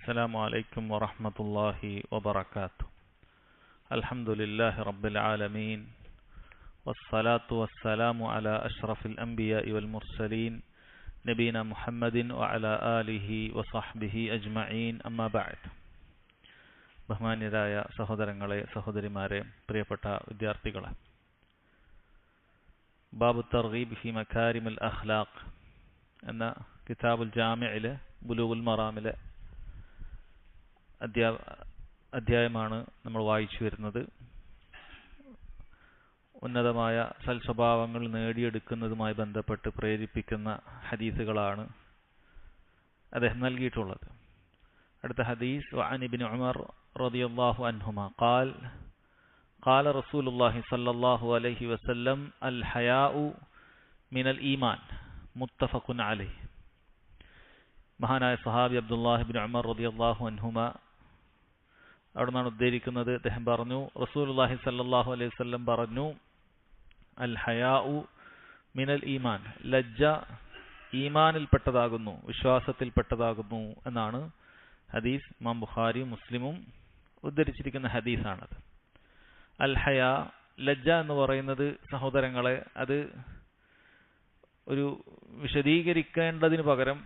السلام عليكم ورحمة الله وبركاته. الحمد لله رب العالمين والصلاة والسلام على أشرف الأنبياء والمرسلين نبينا محمد وعلى آله وصحبه أجمعين أما بعد. ബഹുമാന്യരായ സഹോദരങ്ങളെ സഹോദരിമാരെ പ്രിയപ്പെട്ട വിദ്യാർത്ഥികളെ, ബാബു തർഗീബ് ഫി മകാരിമിൽ അഖ്ലാഖ് എന്ന കിതാബുൽ ജാമിഇലെ ബുലൂഗുൽ മറാമിലെ അധ്യായമാണ് നമ്മൾ വായിച്ചു വരുന്നത്. ഉന്നതമായ സൽസ്വഭാവങ്ങൾ നേടിയെടുക്കുന്നതുമായി ബന്ധപ്പെട്ട് പ്രേരിപ്പിക്കുന്ന ഹദീസുകളാണ് അദ്ദേഹം നൽകിയിട്ടുള്ളത്. അടുത്ത ഹദീസ് വഅൻ ഇബ്നു ഉമർ റളിയല്ലാഹു അൻഹുമാ ഖാൽ ഖാല റസൂലുള്ളാഹി സ്വല്ലല്ലാഹു അലൈഹി വസല്ലം അൽ ഹയാഉ മിനൽ ഈമാൻ മുത്തഫഖുൻ അലൈഹി. മഹാനായ സഹാബി അബ്ദുല്ലാഹി ഇബ്നു ഉമർ റളിയല്ലാഹു അൻഹുമാ അവിടെ നിന്നാണ് ഉദ്ധരിക്കുന്നത്. അദ്ദേഹം പറഞ്ഞു, റസൂലുള്ളാഹി സ്വല്ലല്ലാഹു അലൈഹി വസല്ലം പറഞ്ഞു, അൽ ഹയാഉ മിനൽ ഈമാൻ, ലജ്ജ ഈമാനിൽപ്പെട്ടതാകുന്നു, വിശ്വാസത്തിൽപ്പെട്ടതാകുന്നു എന്നാണ് ഹദീസ്. ഇമാം ബുഖാരിയും മുസ്ലിമും ഉദ്ധരിച്ചിരിക്കുന്ന ഹദീസാണത്. അൽ ഹയാ, ലജ്ജ എന്ന് പറയുന്നത് സഹോദരങ്ങളെ, അത് ഒരു വിശദീകരിക്കേണ്ടതിന് പകരം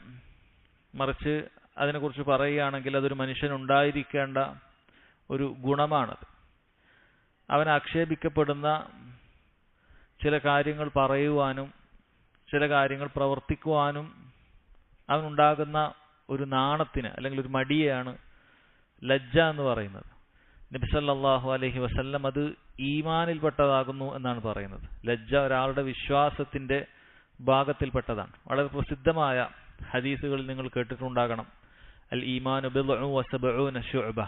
മറിച്ച് അതിനെക്കുറിച്ച് പറയുകയാണെങ്കിൽ അതൊരു മനുഷ്യനുണ്ടായിരിക്കേണ്ട ഒരു ഗുണമാണത്. അവൻ ആക്ഷേപിക്കപ്പെടുന്ന ചില കാര്യങ്ങൾ പറയുവാനും ചില കാര്യങ്ങൾ പ്രവർത്തിക്കുവാനും അവനുണ്ടാകുന്ന ഒരു നാണത്തിന് അല്ലെങ്കിൽ ഒരു മടിയെയാണ് ലജ്ജ എന്ന് പറയുന്നത്. നബി സല്ലല്ലാഹു അലൈഹി വസല്ലം അത് ഈമാനിൽപ്പെട്ടതാകുന്നു എന്നാണ് പറയുന്നത്. ലജ്ജ ഒരാളുടെ വിശ്വാസത്തിന്റെ ഭാഗത്തിൽപ്പെട്ടതാണ്. വളരെ പ്രസിദ്ധമായ ഹദീസുകളിൽ നിങ്ങൾ കേട്ടിട്ടുണ്ടാകണം, അൽ ഈമാനു ബിദ്ഉ വസബഊന ശുഅബ,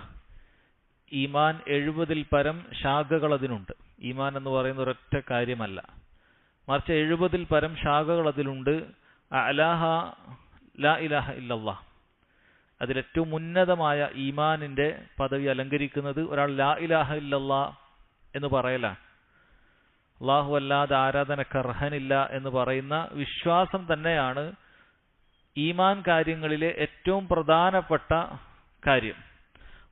ഈമാൻ 70-ൽ പരം ശാഖകൾ അതിനുണ്ട്. ഈമാൻ എന്ന് പറയുന്ന ഒരൊറ്റ കാര്യമല്ല, മറിച്ച് 70-ൽ പരം ശാഖകൾ അതിലുണ്ട്. അഅലാഹ ലാ ഇലാഹ ഇല്ലല്ലാഹ്, അതിലേറ്റവും ഉന്നതമായ ഈമാനിന്റെ പദവി അലങ്കരിക്കുന്നത് ഒരാൾ ലാ ഇലാഹ ഇല്ലല്ലാഹ് എന്ന് പറയലാണ്. അല്ലാഹു അല്ലാതെ ആരാധനക്ക് അർഹനില്ല എന്ന് പറയുന്ന വിശ്വാസം തന്നെയാണ് ഈമാൻ കാര്യങ്ങളിലെ ഏറ്റവും പ്രധാനപ്പെട്ട കാര്യം.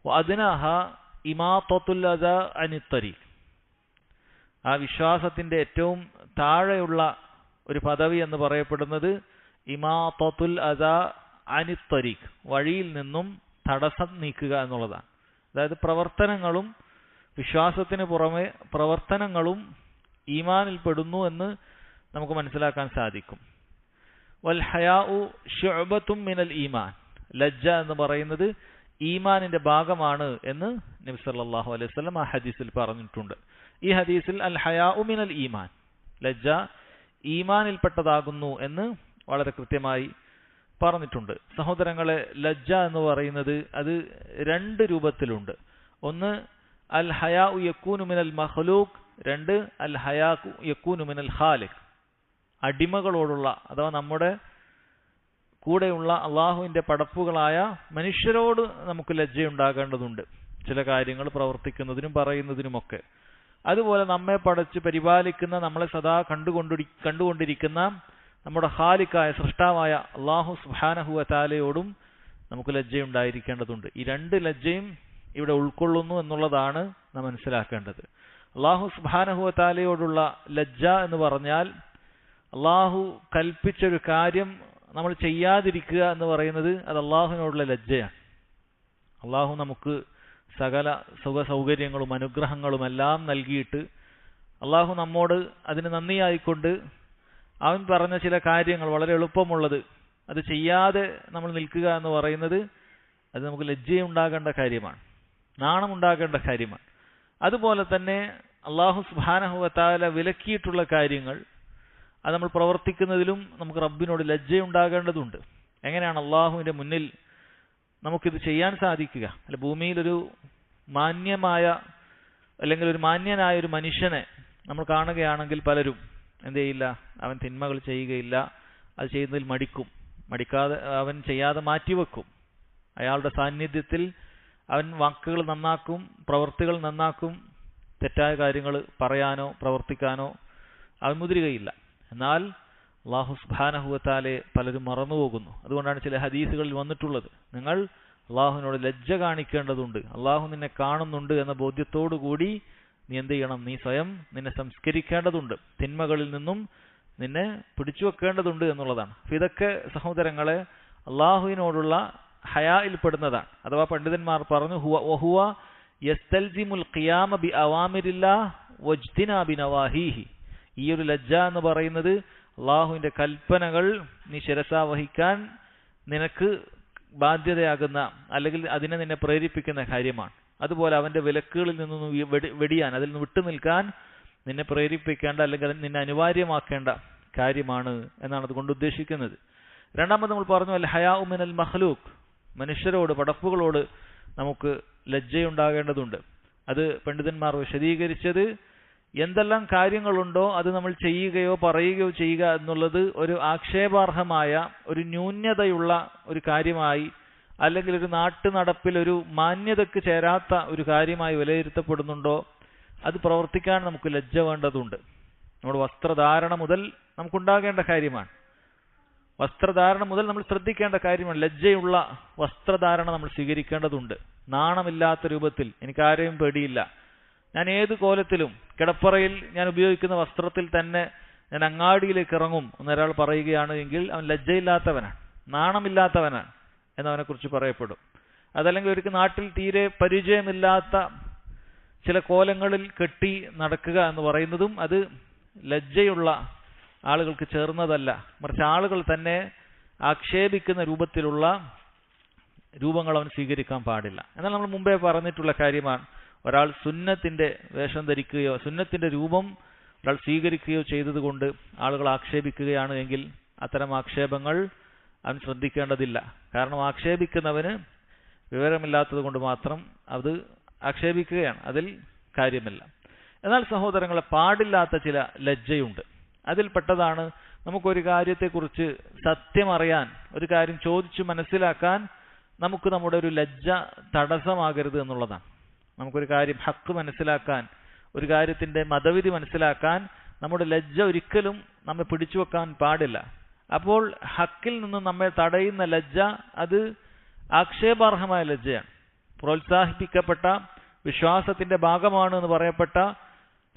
വഅദ്നാഹ ഇമാതത്തുൽ അദാ അനിത്തരീഖ്, ആ വിശ്വാസത്തിന്റെ ഏറ്റവും താഴെയുള്ള ഒരു പദവി എന്ന് പറയപ്പെടുന്നത് ഇമാതത്തുൽ അദാ അനിത്തരീഖ്, വഴിയിൽ നിന്നും തടസ്സം നീക്കുക എന്നുള്ളതാണ്. അതായത് പ്രവർത്തനങ്ങളും, വിശ്വാസത്തിന് പുറമെ പ്രവർത്തനങ്ങളും ഈമാനിൽ പെടുന്നു എന്ന് നമുക്ക് മനസ്സിലാക്കാൻ സാധിക്കും. വൽ ഹയാഉ ശുഅബത്തും മിനൽ ഈമാൻ, ലജ്ജ എന്ന് പറയുന്നത് ഈമാനിന്റെ ഭാഗമാണ് എന്ന് നബി സല്ലല്ലാഹു അലൈഹി വസല്ലം ആ ഹദീസിൽ പറഞ്ഞിട്ടുണ്ട്. ഈ ഹദീസിൽ അൽ ഹയാഉ മിനൽ ഈമാൻ, ലജ്ജ ഈമാനിൽപ്പെട്ടതാകുന്നു എന്ന് വളരെ കൃത്യമായി പറഞ്ഞിട്ടുണ്ട്. സഹോദരങ്ങളെ, ലജ്ജ എന്ന് പറയുന്നത് അത് രണ്ട് രൂപത്തിലുണ്ട്. ഒന്ന് അൽ ഹയാഉ യകൂനു മിനൽ മഖ്ലൂഖ്, രണ്ട് അൽ ഹയാഉ യകൂനു മിനൽ ഖാലിഖ്, അടിമകളോടുള്ള അഥവാ നമ്മുടെ കൂടെയുള്ള അള്ളാഹുവിന്റെ പടപ്പുകളായ മനുഷ്യരോട് നമുക്ക് ലജ്ജയുണ്ടാകേണ്ടതുണ്ട്, ചില കാര്യങ്ങൾ പ്രവർത്തിക്കുന്നതിനും പറയുന്നതിനുമൊക്കെ. അതുപോലെ നമ്മെ പടച്ച് പരിപാലിക്കുന്ന, നമ്മളെ സദാ കണ്ടുകൊണ്ടിരിക്കുന്ന നമ്മുടെ ഖാലിഖായ സൃഷ്ടാവായ അള്ളാഹു സുബ്ഹാനഹു വ തആലയോടും നമുക്ക് ലജ്ജയുണ്ടായിരിക്കേണ്ടതുണ്ട്. ഈ രണ്ട് ലജ്ജയും ഇവിടെ ഉൾക്കൊള്ളുന്നു എന്നുള്ളതാണ് നാം മനസ്സിലാക്കേണ്ടത്. അള്ളാഹു സുബ്ഹാനഹു വ തആലയോടുള്ള ലജ്ജ എന്ന് പറഞ്ഞാൽ അള്ളാഹു കൽപ്പിച്ചൊരു കാര്യം നമ്മൾ ചെയ്യാതിരിക്കുക എന്ന് പറയുന്നത് അത് അള്ളാഹുവിനോടുള്ള ലജ്ജയാണ്. അള്ളാഹു നമുക്ക് സകല സുഖ സൗകര്യങ്ങളും അനുഗ്രഹങ്ങളും എല്ലാം നൽകിയിട്ട് അള്ളാഹു നമ്മോട് അതിന് നന്ദിയായിക്കൊണ്ട് അവൻ പറഞ്ഞ ചില കാര്യങ്ങൾ വളരെ എളുപ്പമുള്ളത് അത് ചെയ്യാതെ നമ്മൾ നിൽക്കുക എന്ന് പറയുന്നത് അത് നമുക്ക് ലജ്ജയുണ്ടാകേണ്ട കാര്യമാണ്, നാണമുണ്ടാകേണ്ട കാര്യമാണ്. അതുപോലെ തന്നെ അള്ളാഹു സുബ്ഹാനഹു വ തആല വിലക്കിയിട്ടുള്ള കാര്യങ്ങൾ അത് നമ്മൾ പ്രവർത്തിക്കുന്നതിലും നമുക്ക് റബ്ബിനോട് ലജ്ജയുണ്ടാകേണ്ടതുണ്ട്. എങ്ങനെയാണ് അള്ളാഹുവിന്റെ മുന്നിൽ നമുക്കിത് ചെയ്യാൻ സാധിക്കുക? അല്ല, ഭൂമിയിലൊരു മാന്യമായ അല്ലെങ്കിൽ ഒരു മാന്യനായ ഒരു മനുഷ്യനെ നമ്മൾ കാണുകയാണെങ്കിൽ പലരും എന്ത് ചെയ്യില്ല, അവൻ തിന്മകൾ ചെയ്യുകയില്ല, അത് ചെയ്യുന്നതിൽ മടിക്കാതെ അവൻ ചെയ്യാതെ മാറ്റിവെക്കും. അയാളുടെ സാന്നിധ്യത്തിൽ അവൻ വാക്കുകൾ നന്നാക്കും, പ്രവൃത്തികൾ നന്നാക്കും, തെറ്റായ കാര്യങ്ങൾ പറയാനോ പ്രവർത്തിക്കാനോ അവൻ മുതിരുകയില്ല. എന്നാൽ അല്ലാഹു സുബ്ഹാനഹു വ തആലയെ പലരും മറന്നുപോകുന്നു. അതുകൊണ്ടാണ് ചില ഹദീസുകളിൽ വന്നിട്ടുള്ളത്, നിങ്ങൾ അള്ളാഹുവിനോട് ലജ്ജ കാണിക്കേണ്ടതുണ്ട്. അള്ളാഹു നിന്നെ കാണുന്നുണ്ട് എന്ന ബോധ്യത്തോടു കൂടി നീ എന്ത് ചെയ്യണം? നീ സ്വയം നിന്നെ സംസ്കരിക്കേണ്ടതുണ്ട്, തിന്മകളിൽ നിന്നും നിന്നെ പിടിച്ചു വെക്കേണ്ടതുണ്ട് എന്നുള്ളതാണ്. അപ്പോൾ ഇതൊക്കെ സഹോദരങ്ങളെ അള്ളാഹുവിനോടുള്ള ഹയായിൽപ്പെടുന്നതാണ്. അഥവാ പണ്ഡിതന്മാർ പറഞ്ഞു വഹുവ യസ്തൽസിമുൽ ഖിയാമ ബി അവാമിരില്ലാഹ് വജ്തിനാബി നവാഹീഹി. ഈ ഒരു ലജ്ജ എന്ന് പറയുന്നത് അള്ളാഹുവിന്റെ കൽപ്പനകൾ നീ ശിരസാവഹിക്കാൻ നിനക്ക് ബാധ്യതയാകുന്ന അല്ലെങ്കിൽ അതിനെ നിന്നെ പ്രേരിപ്പിക്കുന്ന കാര്യമാണ്. അതുപോലെ അവന്റെ വിലക്കുകളിൽ നിന്നൊന്നും വെടിയാൻ, അതിൽ നിന്ന് വിട്ടുനിൽക്കാൻ നിന്നെ പ്രേരിപ്പിക്കേണ്ട അല്ലെങ്കിൽ നിന്നെ അനിവാര്യമാക്കേണ്ട കാര്യമാണ് എന്നാണ് അതുകൊണ്ട് ഉദ്ദേശിക്കുന്നത്. രണ്ടാമത് നമ്മൾ പറഞ്ഞു അൽ ഹയാഉ മിനൽ മഖ്ലൂഖ്, മനുഷ്യരോട് പടപ്പുകളോട് നമുക്ക് ലജ്ജയുണ്ടാകേണ്ടതുണ്ട്. അത് പണ്ഡിതന്മാർ വിശദീകരിച്ചത് എന്തെല്ലാം കാര്യങ്ങളുണ്ടോ അത് നമ്മൾ ചെയ്യുകയോ പറയുകയോ ചെയ്യുക എന്നുള്ളത് ഒരു ആക്ഷേപാർഹമായ ഒരു ന്യൂനതയുള്ള ഒരു കാര്യമായി അല്ലെങ്കിൽ ഒരു നാട്ടു നടപ്പിൽ ഒരു മാന്യതയ്ക്ക് ചേരാത്ത ഒരു കാര്യമായി വിലയിരുത്തപ്പെടുന്നുണ്ടോ അത് പ്രവർത്തിക്കാൻ നമുക്ക് ലജ്ജ വേണ്ടതുണ്ട്. നമ്മുടെ വസ്ത്രധാരണ മുതൽ നമുക്കുണ്ടാകേണ്ട കാര്യമാണ്. വസ്ത്രധാരണ മുതൽ നമ്മൾ ശ്രദ്ധിക്കേണ്ട കാര്യമാണ്. ലജ്ജയുള്ള വസ്ത്രധാരണ നമ്മൾ സ്വീകരിക്കേണ്ടതുണ്ട്. നാണമില്ലാത്ത രൂപത്തിൽ, എനിക്കാരെയും പേടിയില്ല, ഞാൻ ഏത് കോലത്തിലും കിടപ്പറയിൽ ഞാൻ ഉപയോഗിക്കുന്ന വസ്ത്രത്തിൽ തന്നെ ഞാൻ അങ്ങാടിയിലേക്ക് ഇറങ്ങും എന്നൊരാൾ പറയുകയാണ് എങ്കിൽ അവൻ ലജ്ജയില്ലാത്തവനാണ്, നാണമില്ലാത്തവനാണ് എന്നവനെക്കുറിച്ച് പറയപ്പെടും. അതല്ലെങ്കിൽ ഒരിക്കൽ നാട്ടിൽ തീരെ പരിചയമില്ലാത്ത ചില കോലങ്ങളിൽ കെട്ടി നടക്കുക എന്ന് പറയുന്നതും അത് ലജ്ജയുള്ള ആളുകൾക്ക് ചേർന്നതല്ല. മറിച്ച് ആളുകൾ തന്നെ ആക്ഷേപിക്കുന്ന രൂപത്തിലുള്ള രൂപങ്ങൾ അവൻ സ്വീകരിക്കാൻ പാടില്ല. എന്നാൽ നമ്മൾ മുമ്പേ പറഞ്ഞിട്ടുള്ള കാര്യമാണ്, ഒരാൾ സുന്നത്തിന്റെ വേഷം ധരിക്കുകയോ സുന്നത്തിന്റെ രൂപം ഒരാൾ സ്വീകരിക്കുകയോ ചെയ്തതുകൊണ്ട് ആളുകൾ ആക്ഷേപിക്കുകയാണ് എങ്കിൽ അത്തരം ആക്ഷേപങ്ങൾ അവൻ ശ്രദ്ധിക്കേണ്ടതില്ല. കാരണം ആക്ഷേപിക്കുന്നവന് വിവരമില്ലാത്തത് കൊണ്ട് മാത്രം അത് ആക്ഷേപിക്കുകയാണ്, അതിൽ കാര്യമില്ല. എന്നാൽ സഹോദരങ്ങളെ, പാടില്ലാത്ത ചില ലജ്ജയുണ്ട്. അതിൽപ്പെട്ടതാണ് നമുക്കൊരു കാര്യത്തെക്കുറിച്ച് സത്യം അറിയാൻ, ഒരു കാര്യം ചോദിച്ചു മനസ്സിലാക്കാൻ നമുക്ക് നമ്മുടെ ഒരു ലജ്ജ തടസ്സമാകരുത് എന്നുള്ളതാണ്. നമുക്കൊരു കാര്യം ഹക്ക് മനസ്സിലാക്കാൻ, ഒരു കാര്യത്തിന്റെ മതവിധി മനസ്സിലാക്കാൻ നമ്മുടെ ലജ്ജ ഒരിക്കലും നമ്മെ പിടിച്ചു വെക്കാൻ പാടില്ല. അപ്പോൾ ഹക്കിൽ നിന്നും നമ്മെ തടയുന്ന ലജ്ജ അത് ആക്ഷേപാർഹമായ ലജ്ജയാണ്. പ്രോത്സാഹിപ്പിക്കപ്പെട്ട വിശ്വാസത്തിന്റെ ഭാഗമാണ് എന്ന് പറയപ്പെട്ട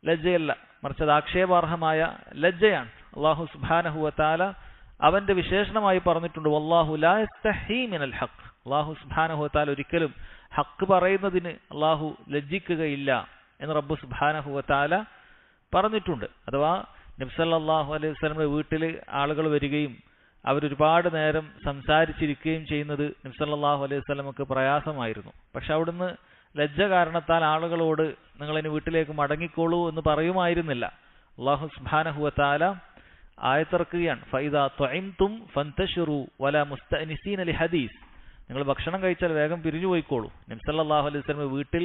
ലജ്ജയല്ല, മറിച്ച് അത് ആക്ഷേപാർഹമായ ലജ്ജയാണ്. അല്ലാഹു സുബ്ഹാനഹു വ തആല അവന്റെ വിശേഷണമായി പറഞ്ഞിട്ടുണ്ട്, വല്ലാഹു ലാ യസ്തഹീ മിനൽ ഹഖ്. അല്ലാഹു സുബ്ഹാനഹു വ തആല ഒരിക്കലും ഹക്ക് പറയുന്നതിന് അല്ലാഹു ലജ്ജിക്കുകയില്ല എന്ന് റബ്ബ് സുബ്ഹാനഹു വ തആല പറഞ്ഞിട്ടുണ്ട്. അഥവാ നബി സല്ലല്ലാഹു അലൈഹി വസല്ലമയുടെ വീട്ടിൽ ആളുകൾ വരികയും അവരൊരുപാട് നേരം സംസാരിച്ചിരിക്കുകയും ചെയ്യുന്നത് നബി സല്ലല്ലാഹു അലൈഹി വസല്ലമക്ക് പ്രയാസമായിരുന്നു. പക്ഷെ അവിടുന്ന് ലജ്ജ കാരണത്താൽ ആളുകളോട് നിങ്ങൾ ഇനി വീട്ടിലേക്ക് മടങ്ങിക്കോളൂ എന്ന് പറയുമായിരുന്നില്ല. അല്ലാഹു സുബ്ഹാനഹു വ തആല ആയത്തിറക്കുകയാണ്, ഫൈദാ തുഇംതും ഫന്തശിറു വലാ മുസ്തഅനിസീന ലിഹദീസ്. നിങ്ങൾ ഭക്ഷണം കഴിച്ചാൽ വേഗം പിരിഞ്ഞു പോയിക്കോളൂ. നബി സല്ലല്ലാഹു അലൈഹി വസല്ലം വീട്ടിൽ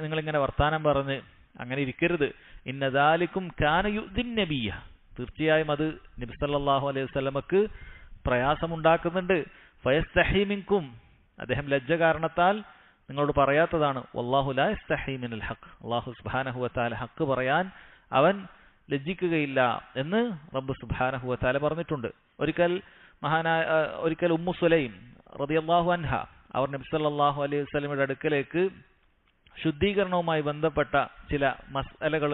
നിങ്ങളിങ്ങനെ വർത്താനം പറഞ്ഞ് അങ്ങനെ ഇരിക്കരുത്. ഇന്ന ദാലികും കാന യുദിൻ നബിയ. തീർച്ചയായും അത് നബി സല്ലല്ലാഹു അലൈഹി വസല്ലമക്ക് പ്രയാസമുണ്ടാക്കുന്നുണ്ട്. ഫയസ്തഹി മിൻകും, അദ്ദേഹം ലജ്ജ കാരണത്താൽ നിങ്ങളോട് പറയാത്തതാണ്. വല്ലാഹു ലാ യസ്തഹി മിനൽ ഹഖ്. അല്ലാഹു സുബ്ഹാനഹു വ തആല ഹക്ക് പറയാൻ അവൻ ലജ്ജിക്കുകയില്ല എന്ന് റബ്ബ് സുബ്ഹാനഹു വ തആല പറഞ്ഞിട്ടുണ്ട്. ഒരിക്കൽ ഉമ്മു സുലൈം റളിയല്ലാഹു അൻഹ അവർ നബി സല്ലല്ലാഹു അലൈഹി വസല്ലമയുടെ അടുക്കലേക്ക് ശുദ്ധീകരണവുമായി ബന്ധപ്പെട്ട ചില മസ്അലകൾ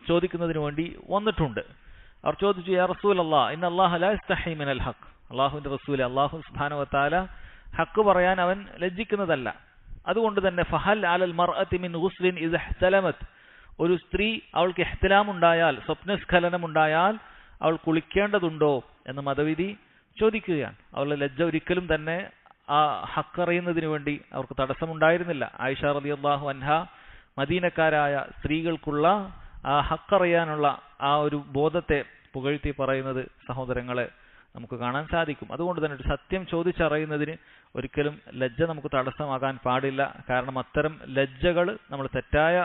ചോദിക്കുന്നതിന് വേണ്ടി വന്നിട്ടുണ്ട്. അവർ ചോദിച്ചു, യാ റസൂലല്ലാഹ് ഇന്നല്ലാഹ ലാ യസ്തഹി മിനൽ ഹഖ്. അല്ലാഹുവിന്റെ റസൂലെ, അല്ലാഹു സുബ്ഹാനഹു വ തആല ഹക്ക് പറയാൻ അവൻ ലജ്ജിക്കുന്നതല്ല. അതുകൊണ്ട് തന്നെ ഫഹൽ അലൽ മർഅതി മിൻ ഗുസ്ലിൻ ഇദ ഇഹ്തലമത്. ഒരു സ്ത്രീ അവൾക്ക് ഇഹ്തിലാം ഉണ്ടായാൽ, സ്വപ്നസ്ഖലനം ഉണ്ടായാൽ അവൾ കുളിക്കേണ്ടതുണ്ടോ എന്ന് മതവിധി ചോദിക്കുകയാണ്. അവളുടെ ലജ്ജ ഒരിക്കലും തന്നെ ആ ഹക്ക് അറിയുന്നതിന് വേണ്ടി അവർക്ക് തടസ്സമുണ്ടായിരുന്നില്ല. ആയിഷ റളിയല്ലാഹു അൻഹ മദീനക്കാരായ സ്ത്രീകൾക്കുള്ള ആ ഹക്ക് അറിയാനുള്ള ആ ഒരു ബോധത്തെ പുകഴ്ത്തി പറയുന്നത് സഹോദരങ്ങളെ നമുക്ക് കാണാൻ സാധിക്കും. അതുകൊണ്ട് തന്നെ ഒരു സത്യം ചോദിച്ചറിയുന്നതിന് ഒരിക്കലും ലജ്ജ നമുക്ക് തടസ്സമാകാൻ പാടില്ല. കാരണം അത്തരം ലജ്ജകൾ നമ്മൾ തെറ്റായ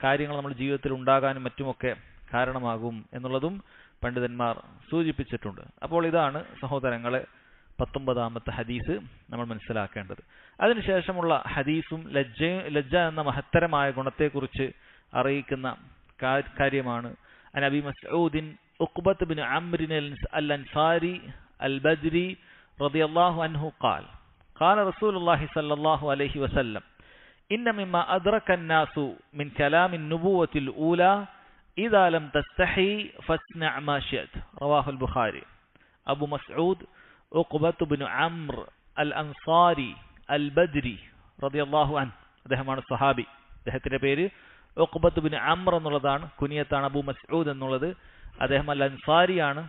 കാര്യങ്ങൾ നമ്മുടെ ജീവിതത്തിൽ ഉണ്ടാകാനും മറ്റുമൊക്കെ കാരണമാകും എന്നുള്ളതും പണ്ഡിതന്മാർ സൂചിപ്പിച്ചിട്ടുണ്ട്. അപ്പോൾ ഇതാണ് സഹോദരങ്ങളെ 19ാമത്തെ ഹദീസ് നമ്മൾ മനസ്സിലാക്കേണ്ടത്. അതിനുശേഷമുള്ള ഹദീസും ലജ്ജ എന്ന മഹത്തരമായ ഗുണത്തെക്കുറിച്ച് അറിയിക്കുന്ന കാര്യമാണ്. അൻ അബി മസ്ഊദിൻ ഉഖ്ബത്ത് ബിൻ അംർ അൽ അൻസാരി അൽ ബജ്രി റളിയല്ലാഹു അൻഹു ഖാൽ ഖാല റസൂലുള്ളാഹി സ്വല്ലല്ലാഹു അലൈഹി വസല്ലം ഇന്ന മിമ്മ അദ്റക അന്നാസു മിൻ കലാമിൻ നുബുവത്തിൽ ഊലാ ഇദാ ലം തസ്തഹി ഫസ്ന' മാ ശിഅ്ത റവാഹുൽ ബുഖാരി. അബു മസ്ഊദ് ഉഖ്ബത്ത് ബിൻ അംർ അൽ അൻസാരി അൽ ബദ്രി റളിയല്ലാഹു അൻഹു, അദ്ദേഹമാണ് സ്വഹാബി. അദ്ദേഹത്തിന്റെ പേര് ഉഖ്ബത്ത് ബിൻ അംർ എന്നുള്ളതാണ്, കുനിയത്താണ് അബു മസ്ഊദ് എന്നുള്ളത്. അദ്ദേഹം അൽ അൻസാരിയാണ്,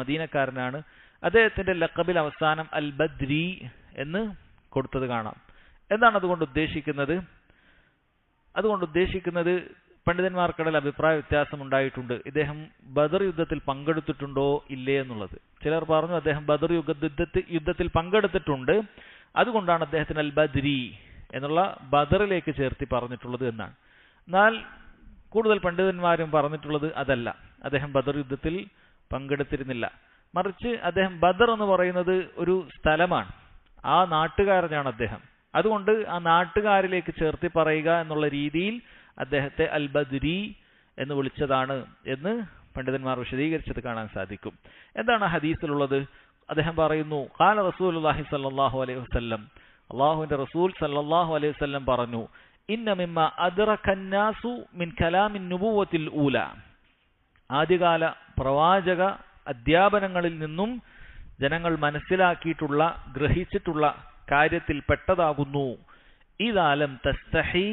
മദീനക്കാരനാണ്. അദ്ദേഹത്തിന്റെ ലഖബിൽ അവസാനം അൽ ബദ്രി എന്ന് കൊടുത്തത് കാണാം. എന്താണ് അതുകൊണ്ട് ഉദ്ദേശിക്കുന്നത്? പണ്ഡിതന്മാർക്കിടയിൽ അഭിപ്രായ വ്യത്യാസം ഉണ്ടായിട്ടുണ്ട്. ഇദ്ദേഹം ബദർ യുദ്ധത്തിൽ പങ്കെടുത്തിട്ടുണ്ടോ ഇല്ലേ എന്നുള്ളത്. ചിലർ പറഞ്ഞു അദ്ദേഹം ബദർ യുദ്ധത്തിൽ പങ്കെടുത്തിട്ടുണ്ട്, അതുകൊണ്ടാണ് അദ്ദേഹത്തിന് അൽ ബദ്രി എന്നുള്ള ബദറിലേക്ക് ചേർത്തി പറഞ്ഞിട്ടുള്ളത് എന്നാണ്. എന്നാൽ കൂടുതൽ പണ്ഡിതന്മാരും പറഞ്ഞിട്ടുള്ളത് അതല്ല, അദ്ദേഹം ബദർ യുദ്ധത്തിൽ പങ്കെടുത്തിരുന്നില്ല. മറിച്ച് അദ്ദേഹം ബദർ എന്ന് പറയുന്നത് ഒരു സ്ഥലമാണ്, ആ നാട്ടുകാരനാണ് അദ്ദേഹം. അതുകൊണ്ട് ആ നാട്ടുകാരിലേക്ക് ചേർത്തി പറയുക എന്നുള്ള രീതിയിൽ അദ്ദേഹത്തെ അൽ ബദ്രി എന്ന് വിളിച്ചതാണ് എന്ന് പണ്ഡിതന്മാർ വിശദീകരിച്ചത് കാണാൻ സാധിക്കും. എന്താണ് ഹദീസിലുള്ളത്? അദ്ദേഹം പറയുന്നു, ഖാല റസൂലുള്ളാഹി സ്വല്ലല്ലാഹു അലൈഹി വസല്ലം, അല്ലാഹുവിന്റെ റസൂൽ സല്ലല്ലാഹു അലൈഹി വസല്ലം പറഞ്ഞു, ഇന്ന മിമ്മ അദ്റക അന്നാസു മിൻ കലാമിൻ നുബുവത്തിൽ ഊല, ആദ്യകാല പ്രവാചക അധ്യാപനങ്ങളിൽ നിന്നും ജനങ്ങൾ മനസ്സിലാക്കിയിട്ടുള്ള ഗ്രഹിച്ചിട്ടുള്ള കാര്യത്തിൽ പെട്ടതാകുന്നു ഇദാ ലം തസ്തഹി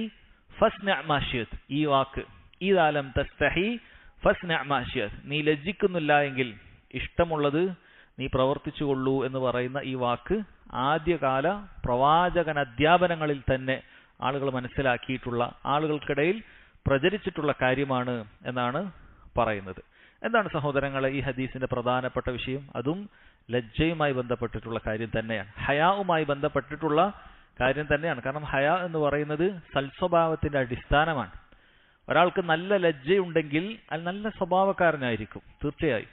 ഫസ്ന' മാ ശിഅ്ത. ഈ വാക്ക് ഇദാ ലം തസ്തഹി ഫസ്ന' മാ ശിഅ്ത, നീ ലജ്ജിക്കുന്നില്ല എങ്കിൽ ഇഷ്ടമുള്ളത് നീ പ്രവർത്തിച്ചുകൊള്ളൂ എന്ന് പറയുന്ന ഈ വാക്ക് ആദ്യകാല പ്രവാചകൻ അധ്യാപനങ്ങളിൽ തന്നെ ആളുകൾ മനസ്സിലാക്കിയിട്ടുള്ള, ആളുകൾക്കിടയിൽ പ്രചരിച്ചിട്ടുള്ള കാര്യമാണ് എന്നാണ് പറയുന്നത്. എന്താണ് സഹോദരങ്ങളെ ഈ ഹദീസിന്റെ പ്രധാനപ്പെട്ട വിഷയം? അതും ലജ്ജയുമായി ബന്ധപ്പെട്ടിട്ടുള്ള കാര്യം തന്നെയാണ്, ഹയാവുമായി ബന്ധപ്പെട്ടിട്ടുള്ള കാര്യം തന്നെയാണ്. കാരണം ഹയാ എന്ന് പറയുന്നത് സൽസ്വഭാവത്തിന്റെ അടിസ്ഥാനമാണ്. ഒരാൾക്ക് നല്ല ലജ്ജയുണ്ടെങ്കിൽ അയാൾ നല്ല സ്വഭാവക്കാരനായിരിക്കും തീർച്ചയായും.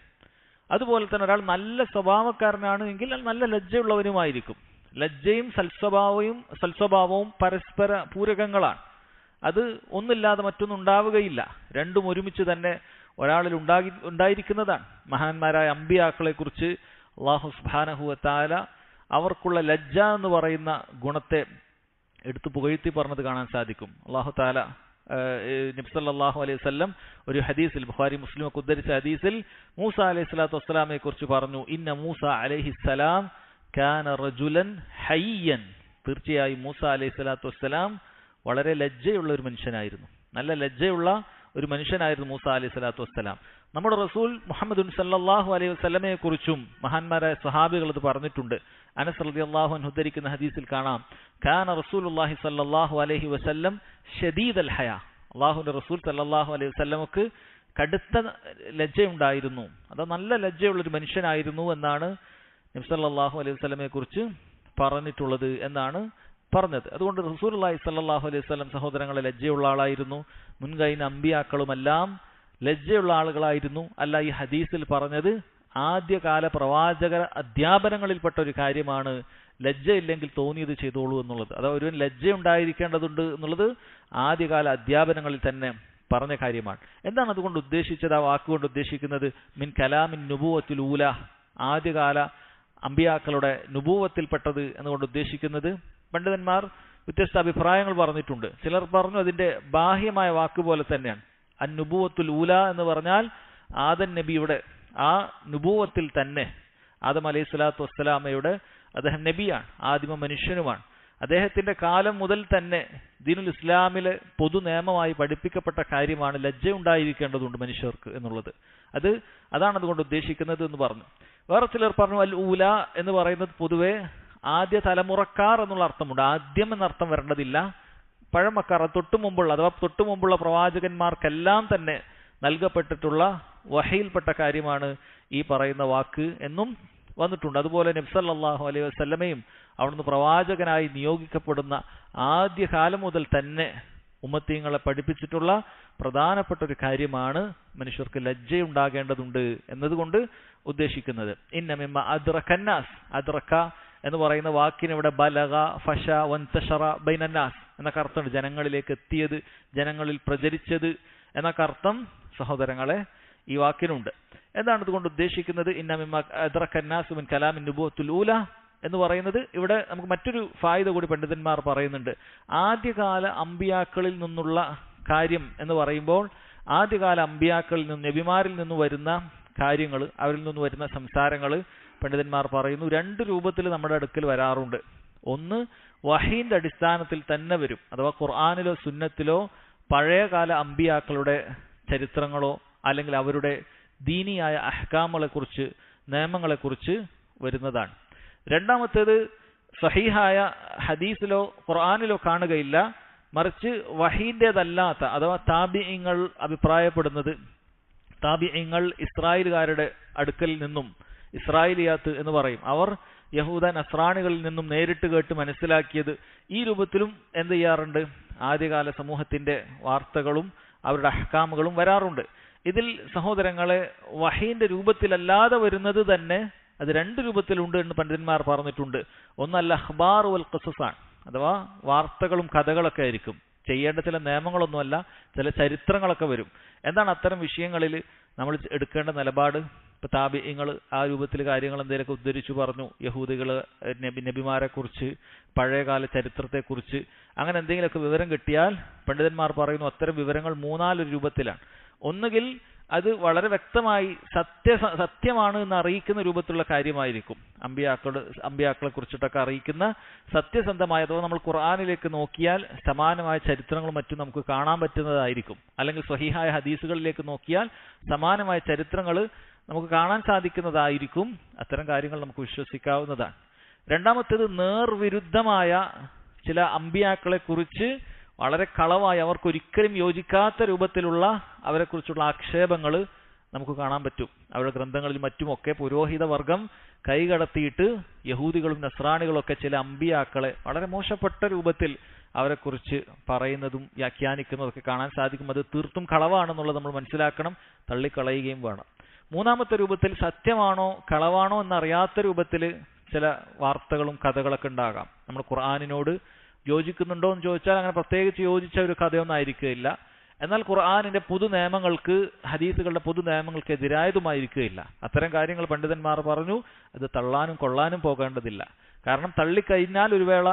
അതുപോലെ തന്നെ ഒരാൾ നല്ല സ്വഭാവക്കാരനാണ് എങ്കിൽ അയാൾ നല്ല ലജ്ജയുള്ളവനുമായിരിക്കും. ലജ്ജയും സൽസ്വഭാവവും പരസ്പര പൂരകങ്ങളാണ്. അത് ഒന്നില്ലാതെ മറ്റൊന്നും ഉണ്ടാവുകയില്ല, രണ്ടും ഒരുമിച്ച് തന്നെ ഒരാളിൽ ഉണ്ടായിരിക്കുന്നതാണ്. മഹാന്മാരായ അമ്പിയാക്കളെ കുറിച്ച് അല്ലാഹു സുബ്ഹാനഹു വ തആല അവർക്കുള്ള ലജ്ജ എന്ന് പറയുന്ന ഗുണത്തെ എടുത്തു പുകഴ്ത്തി പറഞ്ഞത് കാണാൻ സാധിക്കും. അല്ലാഹു തആല നബി സല്ലല്ലാഹു അലൈഹി വസല്ലം ഒരു ഹദീസിൽ, ബുഖാരി മുസ്ലിം ഒക്കെ ഉദ്ധരിച്ച ഹദീസിൽ, മൂസ അലൈഹി സ്വലാത്തു വസ്സലാമയെ കുറിച്ച് പറഞ്ഞു, ഇന്ന മൂസ അലൈഹിസ്സലാം കാന റജുലൻ ഹയ്യൻ, തീർച്ചയായും മൂസ അലൈഹി സ്വലാത്തു വസ്സലാം വളരെ ലജ്ജയുള്ള ഒരു മനുഷ്യനായിരുന്നു, നല്ല ലജ്ജയുള്ള ഒരു മനുഷ്യനായിരുന്നു മൂസ അലൈഹി സ്വലാത്തു വസ്സലാം. നമ്മുടെ റസൂൽ മുഹമ്മദ് സല്ലല്ലാഹു അലൈഹി വസല്ലമയെ കുറിച്ചും മഹാന്മാരായ സ്വഹാബികൾ ഇത് പറഞ്ഞിട്ടുണ്ട്. അനസ് റളിയല്ലാഹു അൻഹു ഉദ്ധരിക്കുന്ന ഹദീസിൽ കാണാം, കാന റസൂലുള്ളാഹി സല്ലല്ലാഹു അലൈഹി വസല്ലം ശദീദൽ ഹയാ, അല്ലാഹുവിന്റെ റസൂൽ സല്ലല്ലാഹു അലൈഹി വസല്ലമക്ക് കടുത്ത ലജ്ജയുണ്ടായിരുന്നു, അത് നല്ല ലജ്ജയുള്ള ഒരു മനുഷ്യനായിരുന്നു എന്നാണ് നബി സല്ലല്ലാഹു അലൈഹി വസല്ലമയെ കുറിച്ച് പറഞ്ഞിട്ടുള്ളത് എന്നാണ് പറഞ്ഞത്. അതുകൊണ്ട് റസൂലുള്ളാഹി സ്വല്ലല്ലാഹു അലൈഹി വസല്ലം സഹോദരങ്ങളെ ലജ്ജയുള്ള ആളായിരുന്നു. മുൻകഴിഞ്ഞ അമ്പിയാക്കളുമെല്ലാം ലജ്ജയുള്ള ആളുകളായിരുന്നു. അല്ല, ഈ ഹദീസിൽ പറഞ്ഞത് ആദ്യകാല പ്രവാചക അധ്യാപനങ്ങളിൽപ്പെട്ട ഒരു കാര്യമാണ് ലജ്ജയില്ലെങ്കിൽ തോന്നിയത് ചെയ്തോളൂ എന്നുള്ളത്. അതായത് ഒരുവൻ ലജ്ജ ഉണ്ടായിരിക്കേണ്ടതുണ്ട് എന്നുള്ളത് ആദ്യകാല അധ്യാപനങ്ങളിൽ തന്നെ പറഞ്ഞ കാര്യമാണ്. എന്താണ് അതുകൊണ്ട് ഉദ്ദേശിച്ചത്, ആ വാക്കുകൊണ്ട് ഉദ്ദേശിക്കുന്നത്? മിൻ കലാമിൻ നുബുവത്തിൽ ഊല, ആദ്യകാല അമ്പിയാക്കളുടെ നുബൂവത്തിൽപ്പെട്ടത് എന്നുകൊണ്ട് ഉദ്ദേശിക്കുന്നത് പണ്ഡിതന്മാർ വ്യത്യസ്ത അഭിപ്രായങ്ങൾ പറഞ്ഞിട്ടുണ്ട്. ചിലർ പറഞ്ഞു അതിന്റെ ബാഹ്യമായ വാക്ക് പോലെ തന്നെയാണ്. അന്നുബൂവത്തുൽ ഊല എന്ന് പറഞ്ഞാൽ ആദം നബിയുടെ ആ നുബൂവത്തിൽ തന്നെ, ആദം അലൈഹി സ്വലാത്തു വസ്സലാമയുടെ, അദ്ദേഹം നബിയാണ്, ആദിമ മനുഷ്യനുമാണ്. അദ്ദേഹത്തിന്റെ കാലം മുതൽ തന്നെ ദീനുൽ ഇസ്ലാമിലെ പൊതു നിയമമായി പഠിപ്പിക്കപ്പെട്ട കാര്യമാണ് ലജ്ജ ഉണ്ടായിരിക്കേണ്ടതുണ്ട് മനുഷ്യർക്ക് എന്നുള്ളത്. അതാണ് അതുകൊണ്ട് ഉദ്ദേശിക്കുന്നത് എന്ന് പറഞ്ഞു. വേറെ ചിലർ പറഞ്ഞു അൽ ഊല എന്ന് പറയുന്നത് പൊതുവെ ആദ്യ തലമുറക്കാർ എന്നുള്ള അർത്ഥമുണ്ട്. ആദ്യം എന്നർത്ഥം വരേണ്ടതില്ല. പഴമക്കാർ, തൊട്ടുമുമ്പുള്ള അഥവാ തൊട്ടുമുമ്പുള്ള പ്രവാചകന്മാർക്കെല്ലാം തന്നെ നൽകപ്പെട്ടിട്ടുള്ള വഹയിൽപ്പെട്ട കാര്യമാണ് ഈ പറയുന്ന വാക്ക് എന്നും വന്നിട്ടുണ്ട്. അതുപോലെ നബി സല്ലല്ലാഹു അലൈഹി വസല്ലമയും അവിടുന്ന് പ്രവാചകനായി നിയോഗിക്കപ്പെടുന്ന ആദ്യ കാലം മുതൽ തന്നെ ഉമ്മത്തീങ്ങളെ പഠിപ്പിച്ചിട്ടുള്ള പ്രധാനപ്പെട്ട ഒരു കാര്യമാണ് മനുഷ്യർക്ക് ലജ്ജയുണ്ടാകേണ്ടതുണ്ട് എന്നതുകൊണ്ട് ഉദ്ദേശിക്കുന്നത്. ഇന്ന മിമ്മ അദ്റകന്നാസ്, അദ്റക എന്ന് പറയുന്ന വാക്കിന് ഇവിടെ ബലഗ, ഫശ, വൻതശറ ബൈനന്നാസ് എന്നൊക്കെ അർത്ഥമുണ്ട്. ജനങ്ങളിലേക്ക് എത്തിയത്, ജനങ്ങളിൽ പ്രചരിച്ചത് എന്നൊക്കെ അർത്ഥം സഹോദരങ്ങളെ ഈ വാക്കിനുണ്ട്. എന്താണ് ഇതുകൊണ്ട് ഉദ്ദേശിക്കുന്നത്? ഇന്ന മിമ്മ അദ്റകന്നാസ് മിൻ കലാമിൻ നുബുവത്തുൽ ഊല എന്ന് പറയുന്നത് ഇവിടെ നമുക്ക് മറ്റൊരു ഫായിദ കൂടി പണ്ഡിതന്മാർ പറയുന്നുണ്ട്. ആദ്യകാല അമ്പിയാക്കളിൽ നിന്നുള്ള കാര്യം എന്ന് പറയുമ്പോൾ ആദ്യകാല അമ്പിയാക്കളിൽ നിന്ന് നബിമാരിൽ നിന്ന് വരുന്ന കാര്യങ്ങൾ, അവരിൽ നിന്ന് വരുന്ന സംസാരങ്ങൾ പണ്ഡിതന്മാർ പറയുന്നു 2 രൂപത്തിൽ നമ്മുടെ അടുക്കൽ വരാറുണ്ട്. ഒന്ന് വഹീന്റെ അടിസ്ഥാനത്തിൽ തന്നെ വരും, അഥവാ ഖുർആനിലോ സുന്നത്തിലോ പഴയകാല അമ്പിയാക്കളുടെ ചരിത്രങ്ങളോ അല്ലെങ്കിൽ അവരുടെ ദീനിയായ അഹ്കാമുകളെക്കുറിച്ച്, നിയമങ്ങളെക്കുറിച്ച് വരുന്നതാണ്. രണ്ടാമത്തേത് സഹീഹായ ഹദീസിലോ ഖുർആനിലോ കാണുകയില്ല, മറിച്ച് വഹീന്റേതല്ലാത്ത അഥവാ താബിഈങ്ങൾ അഭിപ്രായപ്പെടുന്നത്, താബിഈങ്ങൾ ഇസ്രായേലുകാരുടെ അടുക്കൽ നിന്നും, ഇസ്രായേലിയാത്ത് എന്ന് പറയും, അവർ യഹൂദ നസ്രാണികളിൽ നിന്നും നേരിട്ട് കേട്ട് മനസ്സിലാക്കിയത്, ഈ രൂപത്തിലും എന്ത് ചെയ്യാറുണ്ട്, ആദ്യകാല സമൂഹത്തിന്റെ വാർത്തകളും അവരുടെ അഹ്കാമുകളും വരാറുണ്ട്. ഇതിൽ സഹോദരങ്ങളെ വഹീന്റെ രൂപത്തിലല്ലാതെ വരുന്നത് തന്നെ അത് 2 രൂപത്തിലുണ്ട് എന്ന് പണ്ഡിതന്മാർ പറഞ്ഞിട്ടുണ്ട്. ഒന്ന് അൽ അഖ്ബാർ വൽ ഖസസാണ്, അഥവാ വാർത്തകളും കഥകളൊക്കെ ആയിരിക്കും. ചെയ്യേണ്ട ചില നിയമങ്ങളൊന്നുമല്ല, ചില ചരിത്രങ്ങളൊക്കെ വരും. എന്താണ് അത്തരം വിഷയങ്ങളിൽ നമ്മൾ എടുക്കേണ്ട നിലപാട്? ഇപ്പൊ താബിഈങ്ങൾ ആ രൂപത്തിൽ കാര്യങ്ങൾ എന്തെങ്കിലുമൊക്കെ ഉദ്ധരിച്ചു പറഞ്ഞു, യഹൂദികൾ നബിമാരെ കുറിച്ച്, പഴയകാല ചരിത്രത്തെക്കുറിച്ച് അങ്ങനെ എന്തെങ്കിലുമൊക്കെ വിവരം കിട്ടിയാൽ പണ്ഡിതന്മാർ പറയുന്നു അത്തരം വിവരങ്ങൾ 3-4 രൂപത്തിലാണ്. ഒന്നുകിൽ അത് വളരെ വ്യക്തമായി സത്യമാണ് എന്ന് അറിയിക്കുന്ന രൂപത്തിലുള്ള കാര്യമായിരിക്കും, അമ്പിയാക്കളെ കുറിച്ചിട്ടൊക്കെ അറിയിക്കുന്ന സത്യസന്ധമായ, അഥവാ നമ്മൾ ഖുർആനിലേക്ക് നോക്കിയാൽ സമാനമായ ചരിത്രങ്ങളും മറ്റും നമുക്ക് കാണാൻ പറ്റുന്നതായിരിക്കും. അല്ലെങ്കിൽ സ്വഹീഹായ ഹദീസുകളിലേക്ക് നോക്കിയാൽ സമാനമായ ചരിത്രങ്ങൾ നമുക്ക് കാണാൻ സാധിക്കുന്നതായിരിക്കും. അത്തരം കാര്യങ്ങൾ നമുക്ക് വിശ്വസിക്കാവുന്നതാണ്. രണ്ടാമത്തേത് നേർവിരുദ്ധമായ ചില അമ്പിയാക്കളെ കുറിച്ച് വളരെ കളവായി, അവർക്കൊരിക്കലും യോജിക്കാത്ത രൂപത്തിലുള്ള അവരെക്കുറിച്ചുള്ള ആക്ഷേപങ്ങൾ നമുക്ക് കാണാൻ പറ്റും. അവരുടെ ഗ്രന്ഥങ്ങളിൽ മറ്റുമൊക്കെ പുരോഹിത വർഗം കൈകടത്തിയിട്ട് യഹൂദികളും നസ്രാണികളും ഒക്കെ ചില അമ്പിയാക്കളെ വളരെ മോശപ്പെട്ട രൂപത്തിൽ അവരെക്കുറിച്ച് പറയുന്നതും വ്യാഖ്യാനിക്കുന്നതൊക്കെ കാണാൻ സാധിക്കും. അത് തീർത്തും കളവാണെന്നുള്ളത് നമ്മൾ മനസ്സിലാക്കണം, തള്ളിക്കളയുകയും വേണം. മൂന്നാമത്തെ രൂപത്തിൽ സത്യമാണോ കളവാണോ എന്നറിയാത്ത രൂപത്തിൽ ചില വാർത്തകളും കഥകളൊക്കെ ഉണ്ടാകാം. നമ്മൾ ഖുർആനിനോട് യോജിക്കുന്നുണ്ടോ എന്ന് ചോദിച്ചാൽ അങ്ങനെ പ്രത്യേകിച്ച് യോജിച്ച ഒരു കഥയൊന്നും ആയിരിക്കുകയില്ല. എന്നാൽ ഖുർആനിന്റെ പൊതു നിയമങ്ങൾക്ക്, ഹദീസുകളുടെ പൊതു നിയമങ്ങൾക്ക് എതിരായതുമായിരിക്കുകയില്ല. അത്തരം കാര്യങ്ങൾ പണ്ഡിതന്മാർ പറഞ്ഞു അത് തള്ളാനും കൊള്ളാനും പോകേണ്ടതില്ല. കാരണം തള്ളിക്കഴിഞ്ഞാൽ ഒരു വേള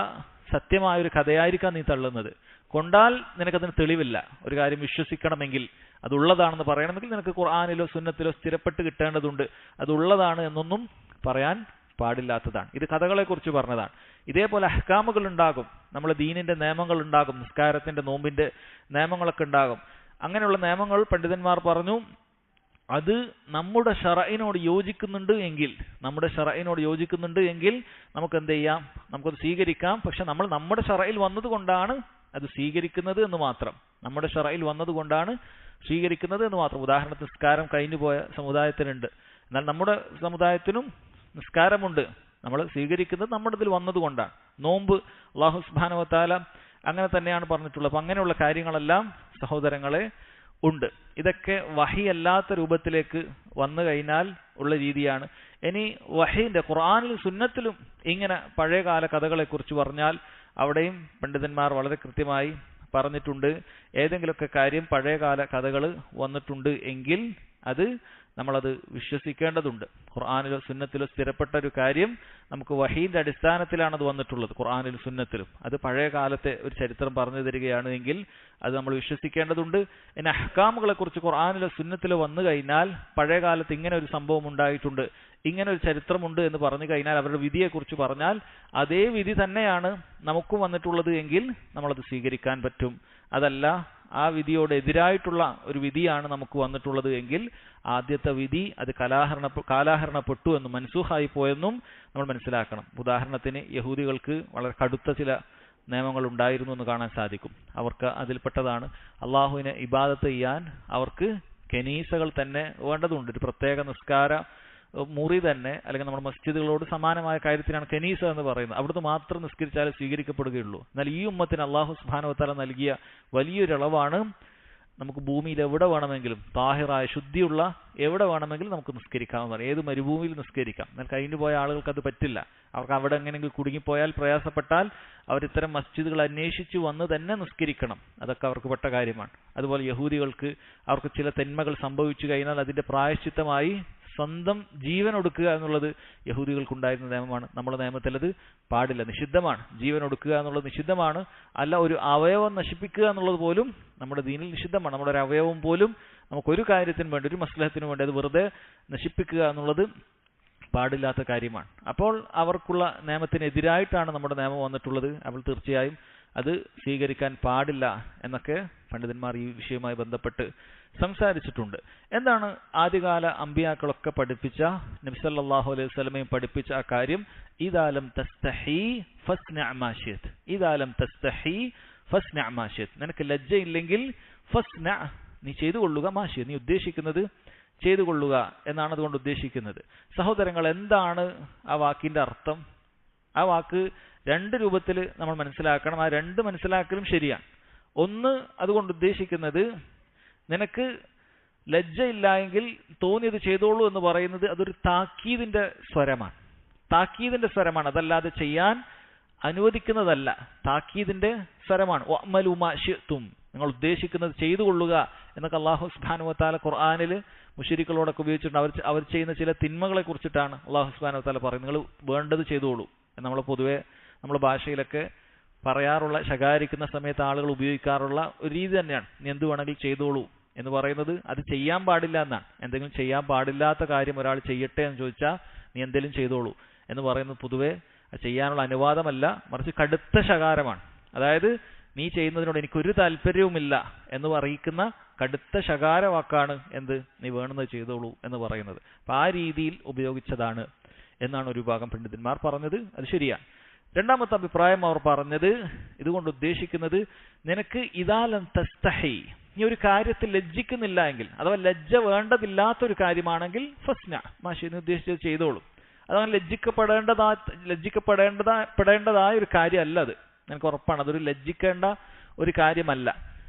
സത്യമായൊരു കഥയായിരിക്കാം നീ തള്ളുന്നത്, കൊണ്ടാൽ നിനക്കതിന് തെളിവില്ല. ഒരു കാര്യം വിശ്വസിക്കണമെങ്കിൽ, അതുള്ളതാണെന്ന് പറയണമെങ്കിൽ നിനക്ക് ഖുർആനിലോ സുന്നത്തിലോ സ്ഥിരപ്പെട്ട് കിട്ടേണ്ടതുണ്ട്. അതുള്ളതാണ് എന്നൊന്നും പറയാൻ പാടില്ലാത്തതാണ്. ഇത് കഥകളെ കുറിച്ച് പറഞ്ഞതാണ്. ഇതേപോലെ അഹ്കാമുകൾ ഉണ്ടാകും, നമ്മളെ ദീനിന്റെ നിയമങ്ങൾ ഉണ്ടാകും, നിസ്കാരത്തിന്റെ നോമ്പിന്റെ നിയമങ്ങളൊക്കെ ഉണ്ടാകും. അങ്ങനെയുള്ള നിയമങ്ങൾ പണ്ഡിതന്മാർ പറഞ്ഞു അത് നമ്മുടെ ശറഇനോട് യോജിക്കുന്നുണ്ട് എങ്കിൽ നമുക്ക് എന്ത് ചെയ്യാം, നമുക്കത് സ്വീകരിക്കാം. പക്ഷെ നമ്മൾ നമ്മുടെ ശറഇൽ വന്നതുകൊണ്ടാണ് അത് സ്വീകരിക്കുന്നത് എന്ന് മാത്രം, നമ്മുടെ ശറഇൽ വന്നതുകൊണ്ടാണ് സ്വീകരിക്കുന്നത് എന്ന് മാത്രം. ഉദാഹരണത്തിന് നിസ്കാരം കഴിഞ്ഞു പോയ സമുദായത്തിനുണ്ട്, എന്നാൽ നമ്മുടെ സമുദായത്തിനും നിസ്കാരമുണ്ട്, നമ്മൾ സ്വീകരിക്കുന്നത് നമ്മുടെ ഇതിൽ വന്നതുകൊണ്ടാണ്. നോമ്പ് അല്ലാഹു സുബ്ഹാനഹു വ തആല അങ്ങനെ തന്നെയാണ് പറഞ്ഞിട്ടുള്ളത്. അപ്പൊ അങ്ങനെയുള്ള കാര്യങ്ങളെല്ലാം സഹോദരങ്ങളെ ഉണ്ട്. ഇതൊക്കെ വഹി അല്ലാത്ത രൂപത്തിലേക്ക് വന്നു കഴിഞ്ഞാൽ ഉള്ള രീതിയാണ്. ഇനി വഹിന്റെ ഖുർആനിലും സുന്നത്തിലും ഇങ്ങനെ പഴയകാല കഥകളെ കുറിച്ച് പറഞ്ഞാൽ അവിടെയും പണ്ഡിതന്മാർ വളരെ കൃത്യമായി പറഞ്ഞിട്ടുണ്ട്. ഏതെങ്കിലുമൊക്കെ കാര്യം പഴയകാല കഥകൾ വന്നിട്ടുണ്ട് എങ്കിൽ അത് നമ്മളത് വിശ്വസിക്കേണ്ടതുണ്ട്. ഖുർആനിലോ സുന്നത്തിലോ സ്ഥിരപ്പെട്ട ഒരു കാര്യം നമുക്ക് വഹീന്റെ അടിസ്ഥാനത്തിലാണ് അത് വന്നിട്ടുള്ളത്, ഖുർആനിലും സുന്നത്തിലും. അത് പഴയ കാലത്തെ ഒരു ചരിത്രം പറഞ്ഞു തരികയാണ് എങ്കിൽ അത് നമ്മൾ വിശ്വസിക്കേണ്ടതുണ്ട്. ഇനി അഹ്കാമുകളെ കുറിച്ച് ഖുർആനിലോ സുന്നത്തിലോ വന്നു കഴിഞ്ഞാൽ പഴയ കാലത്ത് ഇങ്ങനെ ഒരു സംഭവം ഉണ്ടായിട്ടുണ്ട്, ഇങ്ങനെ ഒരു ചരിത്രമുണ്ട് എന്ന് പറഞ്ഞു കഴിഞ്ഞാൽ, അവരുടെ വിധിയെക്കുറിച്ച് പറഞ്ഞാൽ അതേ വിധി തന്നെയാണ് നമുക്കും വന്നിട്ടുള്ളത് എങ്കിൽ നമ്മളത് സ്വീകരിക്കാൻ പറ്റും. അതല്ല ആ വിധിയോട് എതിരായിട്ടുള്ള ഒരു വിധിയാണ് നമുക്ക് വന്നിട്ടുള്ളത് എങ്കിൽ ആദ്യത്തെ വിധി അത് കാലാഹരണപ്പെട്ടു എന്നും മൻസൂഖായി പോയെന്നും നമ്മൾ മനസ്സിലാക്കണം. ഉദാഹരണത്തിന് യഹൂദികൾക്ക് വളരെ കടുത്ത ചില നിയമങ്ങൾ ഉണ്ടായിരുന്നു എന്ന് കാണാൻ സാധിക്കും. അവർക്ക് അതിൽപ്പെട്ടതാണ് അള്ളാഹുവിനെ ഇബാദത്ത് ചെയ്യാൻ അവർക്ക് കനീസകൾ തന്നെ വേണ്ടതുണ്ട്. ഒരു പ്രത്യേക നിസ്കാര മുറി തന്നെ, അല്ലെങ്കിൽ നമ്മുടെ മസ്ജിദുകളോട് സമാനമായ കാര്യത്തിനാണ് കനീസ എന്ന് പറയുന്നത്. അവിടുന്ന് മാത്രം നിസ്കരിച്ചാലേ സ്വീകരിക്കപ്പെടുകയുള്ളൂ. എന്നാൽ ഈ ഉമ്മത്തിന് അല്ലാഹു സുബ്ഹാനഹു വ തആല നൽകിയ വലിയൊരളവാണ്, നമുക്ക് ഭൂമിയിൽ എവിടെ വേണമെങ്കിലും താഹിറായ ശുദ്ധിയുള്ള എവിടെ വേണമെങ്കിലും നമുക്ക് നിസ്കരിക്കാവുന്നതാണ്. ഏത് മരുഭൂമിയിൽ നിസ്കരിക്കാം. എന്നാൽ കഴിഞ്ഞു പോയ ആളുകൾക്ക് അത് പറ്റില്ല. അവർക്ക് അവിടെ എങ്ങനെയെങ്കിലും കുടുങ്ങിപ്പോയാൽ, പ്രയാസപ്പെട്ടാൽ അവരിത്തരം മസ്ജിദുകൾ അന്വേഷിച്ച് വന്ന് തന്നെ നിസ്കരിക്കണം. അതൊക്കെ അവർക്ക് പെട്ട കാര്യമാണ്. അതുപോലെ യഹൂദികൾക്ക് അവർക്ക് ചില തിന്മകൾ സംഭവിച്ചു കഴിഞ്ഞാൽ അതിന്റെ പ്രായശ്ചിത്തമായി സ്വന്തം ജീവൻ ഒടുക്കുക എന്നുള്ളത് യഹൂദികൾക്കുണ്ടായിരുന്ന നിയമമാണ്. നമ്മുടെ നിയമത്തിൽ അത് പാടില്ല, നിഷിദ്ധമാണ്. ജീവൻ ഒടുക്കുക എന്നുള്ളത് നിഷിദ്ധമാണ്. അല്ല, ഒരു അവയവം നശിപ്പിക്കുക എന്നുള്ളത് പോലും നമ്മുടെ ദീനിൽ നിഷിദ്ധമാണ്. നമ്മുടെ ഒരു അവയവം പോലും നമുക്കൊരു കാര്യത്തിനും വേണ്ടി, ഒരു മസ്ലഹത്തിനും വേണ്ടി അത് വെറുതെ നശിപ്പിക്കുക എന്നുള്ളത് പാടില്ലാത്ത കാര്യമാണ്. അപ്പോൾ അവർക്കുള്ള നിയമത്തിനെതിരായിട്ടാണ് നമ്മുടെ നിയമം വന്നിട്ടുള്ളത്. അപ്പോൾ തീർച്ചയായും അത് സ്വീകരിക്കാൻ പാടില്ല എന്നൊക്കെ പണ്ഡിതന്മാർ ഈ വിഷയവുമായി ബന്ധപ്പെട്ട് സംസാരിച്ചിട്ടുണ്ട്. എന്താണ് ആദ്യകാല അമ്പിയാക്കളൊക്കെ പഠിപ്പിച്ച, നബി സല്ലല്ലാഹു അലൈഹി വസല്ലമയും പഠിപ്പിച്ച ആ കാര്യം? ഇദാലം തസ്തഹി ഫസ്ന മാ ശിഅ്ത. ഇദാലം തസ്തഹി ഫസ്ന മാ ശിഅ്ത. നിനക്ക് ലജ്ജയില്ലെങ്കിൽ ഫസ്ന, നീ ചെയ്തു കൊള്ളുക, മാ ശിഅ്ത, നീ ഉദ്ദേശിക്കുന്നത് ചെയ്തു കൊള്ളുക എന്നാണ് അതുകൊണ്ട് ഉദ്ദേശിക്കുന്നത്. സഹോദരങ്ങൾ, എന്താണ് ആ വാക്കിന്റെ അർത്ഥം? ആ വാക്ക് രണ്ട് രൂപത്തിൽ നമ്മൾ മനസ്സിലാക്കണം. ആ രണ്ട് മനസ്സിലാക്കലും ശരിയാണ്. ഒന്ന്, അതുകൊണ്ട് ഉദ്ദേശിക്കുന്നത് നിനക്ക് ലജ്ജയില്ല എങ്കിൽ തോന്നിയത് ചെയ്തോളൂ എന്ന് പറയുന്നത് അതൊരു താക്കീതിന്റെ സ്വരമാണ്. താക്കീതിന്റെ സ്വരമാണ്, അതല്ലാതെ ചെയ്യാൻ അനുവദിക്കുന്നതല്ല. താക്കീതിന്റെ സ്വരമാണ്. വഅ്മലു മാ ശിഅ്തും, നിങ്ങൾ ഉദ്ദേശിക്കുന്നത് ചെയ്തു കൊള്ളുക എന്നൊക്കെ അല്ലാഹു സുബ്ഹാനഹു വ തആല ഖുർആനിൽ മുശ്രിക്കുകളോടൊക്കെ ഉപയോഗിച്ചിട്ടുണ്ട്. അവർ ചെയ്യുന്ന ചില തിന്മകളെ കുറിച്ചിട്ടാണ് അല്ലാഹു സുബ്ഹാനഹു വ തആല പറയുന്നത്, നിങ്ങൾ വേണ്ടത് ചെയ്തോളൂ. നമ്മൾ പൊതുവെ നമ്മുടെ ഭാഷയിലൊക്കെ പറയാറുള്ള, ശകാരിക്കുന്ന സമയത്ത് ആളുകൾ ഉപയോഗിക്കാറുള്ള ഒരു രീതി തന്നെയാണ്, നീ എന്ത് വേണമെങ്കിൽ ചെയ്തോളൂ എന്ന് പറയുന്നത്. അത് ചെയ്യാൻ പാടില്ല എന്നാണ്. എന്തെങ്കിലും ചെയ്യാൻ പാടില്ലാത്ത കാര്യം ഒരാൾ ചെയ്യട്ടെ എന്ന് ചോദിച്ചാൽ നീ എന്തെങ്കിലും ചെയ്തോളൂ എന്ന് പറയുന്നത് പൊതുവെ ചെയ്യാനുള്ള അനുവാദമല്ല, മറിച്ച് കടുത്ത ശകാരമാണ്. അതായത് നീ ചെയ്യുന്നതിനോട് എനിക്കൊരു താല്പര്യവുമില്ല എന്ന് അറിയിക്കുന്ന കടുത്ത ശകാര വാക്കാണ് എന്ത്, നീ വേണമെന്ന് ചെയ്തോളൂ എന്ന് പറയുന്നത്. അപ്പം ആ രീതിയിൽ ഉപയോഗിച്ചതാണ് എന്നാണ് ഒരു വിഭാഗം പണ്ഡിതന്മാർ പറഞ്ഞത്. അത് ശരിയാണ്. രണ്ടാമത്തെ അഭിപ്രായം അവർ പറഞ്ഞത്, ഇതുകൊണ്ട് ഉദ്ദേശിക്കുന്നത് നിനക്ക് ഇദാലം തസ്തഹി, നീ ഒരു കാര്യത്തിൽ ലജ്ജിക്കുന്നില്ല എങ്കിൽ, അഥവാ ലജ്ജ വേണ്ടതില്ലാത്തൊരു കാര്യമാണെങ്കിൽ ഫസ്ന മാഷി, നീ ഉദ്ദേശിച്ചത് ചെയ്തോളൂ. അതങ്ങനെ ലജ്ജിക്കപ്പെടേണ്ടതായ ഒരു കാര്യമല്ല അത്, എനിക്ക് ഉറപ്പാണ്. അതൊരു ലജ്ജിക്കേണ്ട ഒരു കാര്യമല്ല.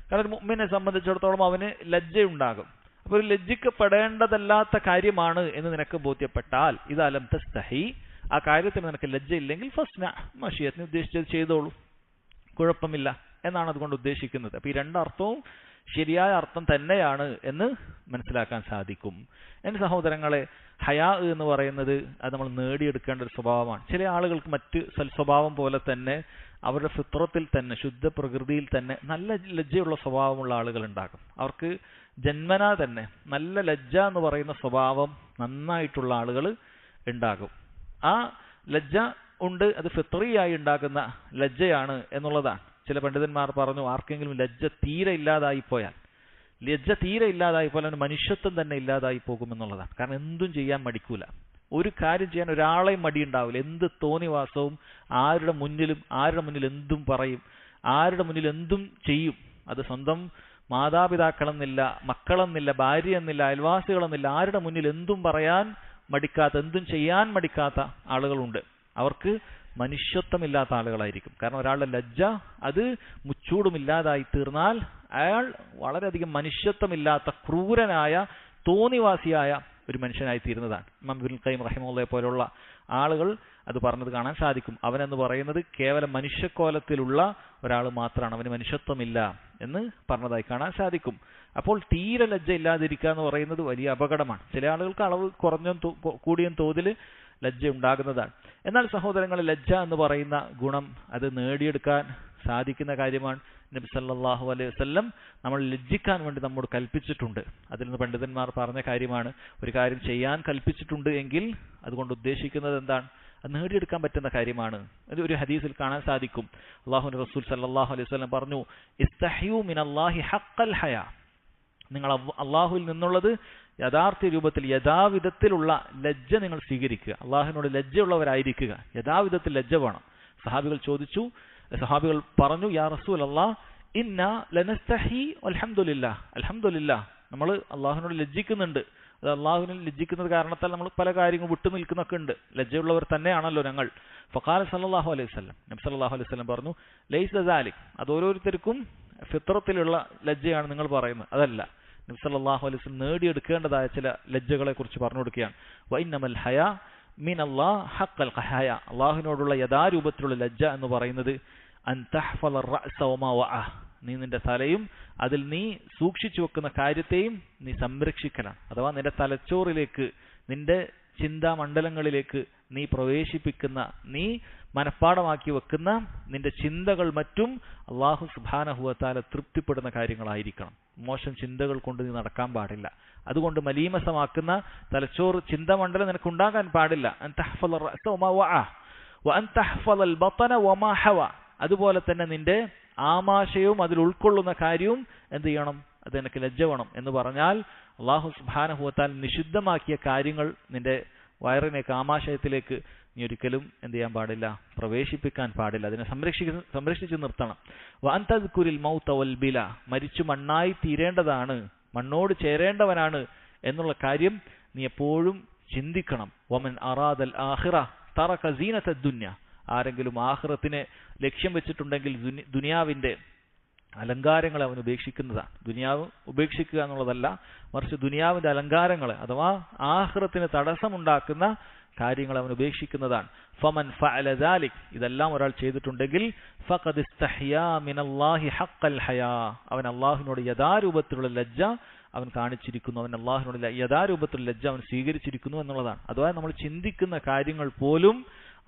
കാരണം ഒരു മുഅ്മിനെ സംബന്ധിച്ചിടത്തോളം അവന് ലജ്ജയുണ്ടാകും. അപ്പോൾ ഒരു ലജ്ജിക്കപ്പെടേണ്ടതല്ലാത്ത കാര്യമാണ് എന്ന് നിനക്ക് ബോധ്യപ്പെട്ടാൽ, ഇദാലം തസ്തഹി, ആ കാര്യത്തിൽ നിനക്ക് ലജ്ജയില്ലെങ്കിൽ ഫസ്ന മഷിയത്, നീ ഉദ്ദേശിച്ചത് ചെയ്തോളൂ, കുഴപ്പമില്ല എന്നാണ് അതുകൊണ്ട് ഉദ്ദേശിക്കുന്നത്. അപ്പൊ ഈ രണ്ടർത്ഥവും ശരിയായ അർത്ഥം തന്നെയാണ് എന്ന് മനസ്സിലാക്കാൻ സാധിക്കും. എന്റെ സഹോദരങ്ങളെ, ഹയാ എന്ന് പറയുന്നത് അത് നമ്മൾ നേടിയെടുക്കേണ്ട ഒരു സ്വഭാവമാണ്. ചില ആളുകൾക്ക് മറ്റ് സൽസ്വഭാവം പോലെ തന്നെ അവരുടെ ഫിത്രത്തിൽ തന്നെ, ശുദ്ധ പ്രകൃതിയിൽ തന്നെ നല്ല ലജ്ജയുള്ള സ്വഭാവമുള്ള ആളുകൾ ഉണ്ടാകും. അവർക്ക് ജന്മനാ തന്നെ നല്ല ലജ്ജ എന്ന് പറയുന്ന സ്വഭാവം നന്നായിട്ടുള്ള ആളുകൾ ഉണ്ടാകും. ആ ലജ്ജ ഉണ്ട്, അത് ഫിത്രിയായി ഉണ്ടാക്കുന്ന ലജ്ജയാണ് എന്നുള്ളതാണ്. ചില പണ്ഡിതന്മാർ പറഞ്ഞു, ആർക്കെങ്കിലും ലജ്ജ തീരെ ഇല്ലാതായിപ്പോയാൽ അവന് മനുഷ്യത്വം തന്നെ ഇല്ലാതായി പോകുമെന്നുള്ളതാണ്. കാരണം എന്തും ചെയ്യാൻ മടിക്കൂല, ഒരു കാര്യം ചെയ്യാൻ ഒരാളെയും മടിയുണ്ടാവില്ല. എന്ത് തോന്നിവാസവും ആരുടെ മുന്നിൽ എന്തും പറയും, ആരുടെ മുന്നിൽ എന്തും ചെയ്യും. അത് സ്വന്തം മാതാപിതാക്കളെന്നില്ല, മക്കളെന്നില്ല, ഭാര്യ എന്നില്ല, അയൽവാസികളെന്നില്ല, ആരുടെ മുന്നിൽ എന്തും പറയാൻ മടിക്കാത്ത, എന്തും ചെയ്യാൻ മടിക്കാത്ത ആളുകളുണ്ട്. അവർക്ക് മനുഷ്യത്വമില്ലാത്ത ആളുകളായിരിക്കും. കാരണം ഒരാളുടെ ലജ്ജ അത് മുച്ചൂടുമില്ലാതായി തീർന്നാൽ അയാൾ വളരെയധികം മനുഷ്യത്വമില്ലാത്ത, ക്രൂരനായ, തോന്നിവാസിയായ ഒരു മനുഷ്യനായി തീരുന്നതാണ്. ഇമാം ഇബ്നുൽ ഖയ്യിം റഹിമഹുള്ളയെ പോലുള്ള ആളുകൾ അത് പറഞ്ഞത് കാണാൻ സാധിക്കും. അവനെന്ന് പറയുന്നത് കേവലം മനുഷ്യക്കോലത്തിലുള്ള ഒരാൾ മാത്രമാണ്, അവന് മനുഷ്യത്വമില്ല എന്ന് പറഞ്ഞതായി കാണാൻ സാധിക്കും. അപ്പോൾ തീരെ ലജ്ജ ഇല്ലാതിരിക്കുക എന്ന് പറയുന്നത് വലിയ അപകടമാണ്. ചില ആളുകൾക്ക് അളവ് കൂടിയ തോതിൽ ലജ്ജ ഉണ്ടാകുന്നതാണ്. എന്നാൽ സഹോദരങ്ങളെ, ലജ്ജ എന്ന് പറയുന്ന ഗുണം അത് നേടിയെടുക്കാൻ സാധിക്കുന്ന കാര്യമാണ്. നബി സല്ലല്ലാഹു അലൈഹി വസല്ലം നമ്മൾ ലജ്ജിക്കാൻ വേണ്ടി നമ്മോട് കൽപ്പിച്ചിട്ടുണ്ട്. അതിൽ നിന്ന് പണ്ഡിതന്മാർ പറഞ്ഞ കാര്യമാണ്, ഒരു കാര്യം ചെയ്യാൻ കൽപ്പിച്ചിട്ടുണ്ട് എങ്കിൽ അതുകൊണ്ട് ഉദ്ദേശിക്കുന്നത് എന്താണ്? അത് നേടിയെടുക്കാൻ പറ്റുന്ന കാര്യമാണ്. ഒരു ഹദീസിൽ കാണാൻ സാധിക്കും, അല്ലാഹുവിന്റെ റസൂൽ സല്ലല്ലാഹു അലൈഹി വസല്ലം പറഞ്ഞു, ഇസ്തഹ്യൂ മിനല്ലാഹി ഹഖൽ ഹയാ, നിങ്ങൾ അള്ളാഹുവിൽ നിന്നുള്ളത് യഥാർത്ഥ രൂപത്തിൽ, യഥാവിധത്തിലുള്ള ലജ്ജ നിങ്ങൾ സ്വീകരിക്കുക. അള്ളാഹുവിനോട് ലജ്ജയുള്ളവരായിരിക്കുക, യഥാവിധത്തിൽ ലജ്ജ വേണം. സഹാബികൾ പറഞ്ഞു, യാ റസൂലല്ലാഹ്, ഇന്നാ ലനസ്തഹി വൽഹംദുലില്ലാഹ്, അൽഹംദുലില്ലാഹ്, നമ്മൾ അള്ളാഹുവിനോട് ലജ്ജിക്കുന്നുണ്ട്. അത് അള്ളാഹുവിനെ ലജ്ജിക്കുന്നത് കാരണത്താൽ നമ്മൾ പല കാര്യങ്ങളും വിട്ടുനിൽക്കുന്നൊക്കെ ഉണ്ട്. ലജ്ജയുള്ളവർ തന്നെയാണല്ലോ ഞങ്ങൾ. ഫഖാല സല്ലല്ലാഹു അലൈഹി വസല്ലം, നബി സല്ലല്ലാഹു അലൈഹി വസല്ലം പറഞ്ഞു, ലൈസ ദാലിക്, അത് ഓരോരുത്തർക്കും ഫിത്രത്തിലുള്ള ലജ്ജയാണ് നിങ്ങൾ പറയുന്നത്, അതല്ല. നബി സല്ലല്ലാഹു അലൈഹി വസല്ലം നേടിയെടുക്കേണ്ടതായ ചില ലജ്ജകളെ കുറിച്ച് പറഞ്ഞു കൊടുക്കുകയാണ്. വഇന്നമൽ ഹയാ മിനല്ലാഹ് ഹഖൽ ഹയ, അള്ളാഹുവിനോടുള്ള യഥാരൂപത്തിലുള്ള ലജ്ജ എന്ന് പറയുന്നത് അൻ തഹ്ഫള റഅസ വമാ വഅ, നീ നിന്റെ തലയും അതിൽ നീ സൂക്ഷിച്ചു വെക്കുന്ന കാര്യത്തെയും നീ സംരക്ഷിക്കണം. അഥവാ നിന്റെ തലച്ചോറിലേക്ക്, നിന്റെ ചിന്താമണ്ഡലങ്ങളിലേക്ക് നീ പ്രവേശിപ്പിക്കുന്ന, നീ മനഃപ്പാടമാക്കി വെക്കുന്ന നിന്റെ ചിന്തകൾ മറ്റും അല്ലാഹു സുബ്ഹാനഹു വ തആല തൃപ്തിപ്പെടുന്ന കാര്യങ്ങളായിരിക്കണം. മോശം ചിന്തകൾ കൊണ്ട് നീ നടക്കാൻ പാടില്ല. അതുകൊണ്ട് മലീമസമാക്കുന്ന തലച്ചോറ് ചിന്തമണ്ഡലം നിനക്കുണ്ടാകാൻ പാടില്ല. അൻ തഹ്ഫള റഅസ വമാ വഅ വഅൻ തഹ്ഫളൽ ബതന വമാ ഹവ. അതുപോലെ തന്നെ നിന്റെ ആമാശയവും അതിൽ ഉൾക്കൊള്ളുന്ന കാര്യവും എന്ത് ചെയ്യണം? അത് നിനക്ക് ലജ്ജ വേണം എന്ന് പറഞ്ഞാൽ അല്ലാഹു സുബ്ഹാനഹു വ തആല നിഷിദ്ധമാക്കിയ കാര്യങ്ങൾ നിന്റെ വയറിലേക്ക്, ആമാശയത്തിലേക്ക് നീ ഒരിക്കലും എന്ത് ചെയ്യാൻ പാടില്ല? പ്രവേശിപ്പിക്കാൻ പാടില്ല. അതിനെ സംരക്ഷിച്ച് നിർത്തണം. വഅൻ തദ്കുരിൽ മൗത വൽ ബില. മരിച്ചു മണ്ണായി തീരേണ്ടതാണ്, മണ്ണോട് ചേരേണ്ടവനാണ് എന്നുള്ള കാര്യം നീ എപ്പോഴും ചിന്തിക്കണം. വമൻ അറാദൽ ആഖിറ തറക സീനത്തദ് ദുനിയ. ആരെങ്കിലും ആഖിറത്തിനെ ലക്ഷ്യം വെച്ചിട്ടുണ്ടെങ്കിൽ ദുനിയാവിന്റെ അലങ്കാരങ്ങളെ അവൻ ഉപേക്ഷിക്കുന്നതാണ്. ദുനിയാവ് ഉപേക്ഷിക്കുക എന്നുള്ളതല്ല, മറിച്ച് ദുനിയാവിന്റെ അലങ്കാരങ്ങളെ അഥവാ ആഖിറത്തിന് തടസ്സമുണ്ടാക്കുന്ന കാര്യങ്ങൾ അവൻ ഉപേക്ഷിക്കുന്നതാണ്. ഫമൻ ഫഅല ദാലിക്. ഇതെല്ലാം ഒരാൾ ചെയ്തിട്ടുണ്ടെങ്കിൽ ഫഖദ് ഇസ്തഹ്യാ മിനല്ലാഹി ഹഖൽ ഹയാ. അവൻ അല്ലാഹുവിനോട് യഥാരൂപത്തിലുള്ള ലജ്ജ അവൻ കാണിച്ചിരിക്കുന്നു, അവൻ അല്ലാഹുവിനോട് യഥാരൂപത്തിലുള്ള ലജ്ജ അവൻ സ്വീകരിച്ചിരിക്കുന്നു എന്നുള്ളതാണ്. അഥവാ നമ്മൾ ചിന്തിക്കുന്ന കാര്യങ്ങൾ പോലും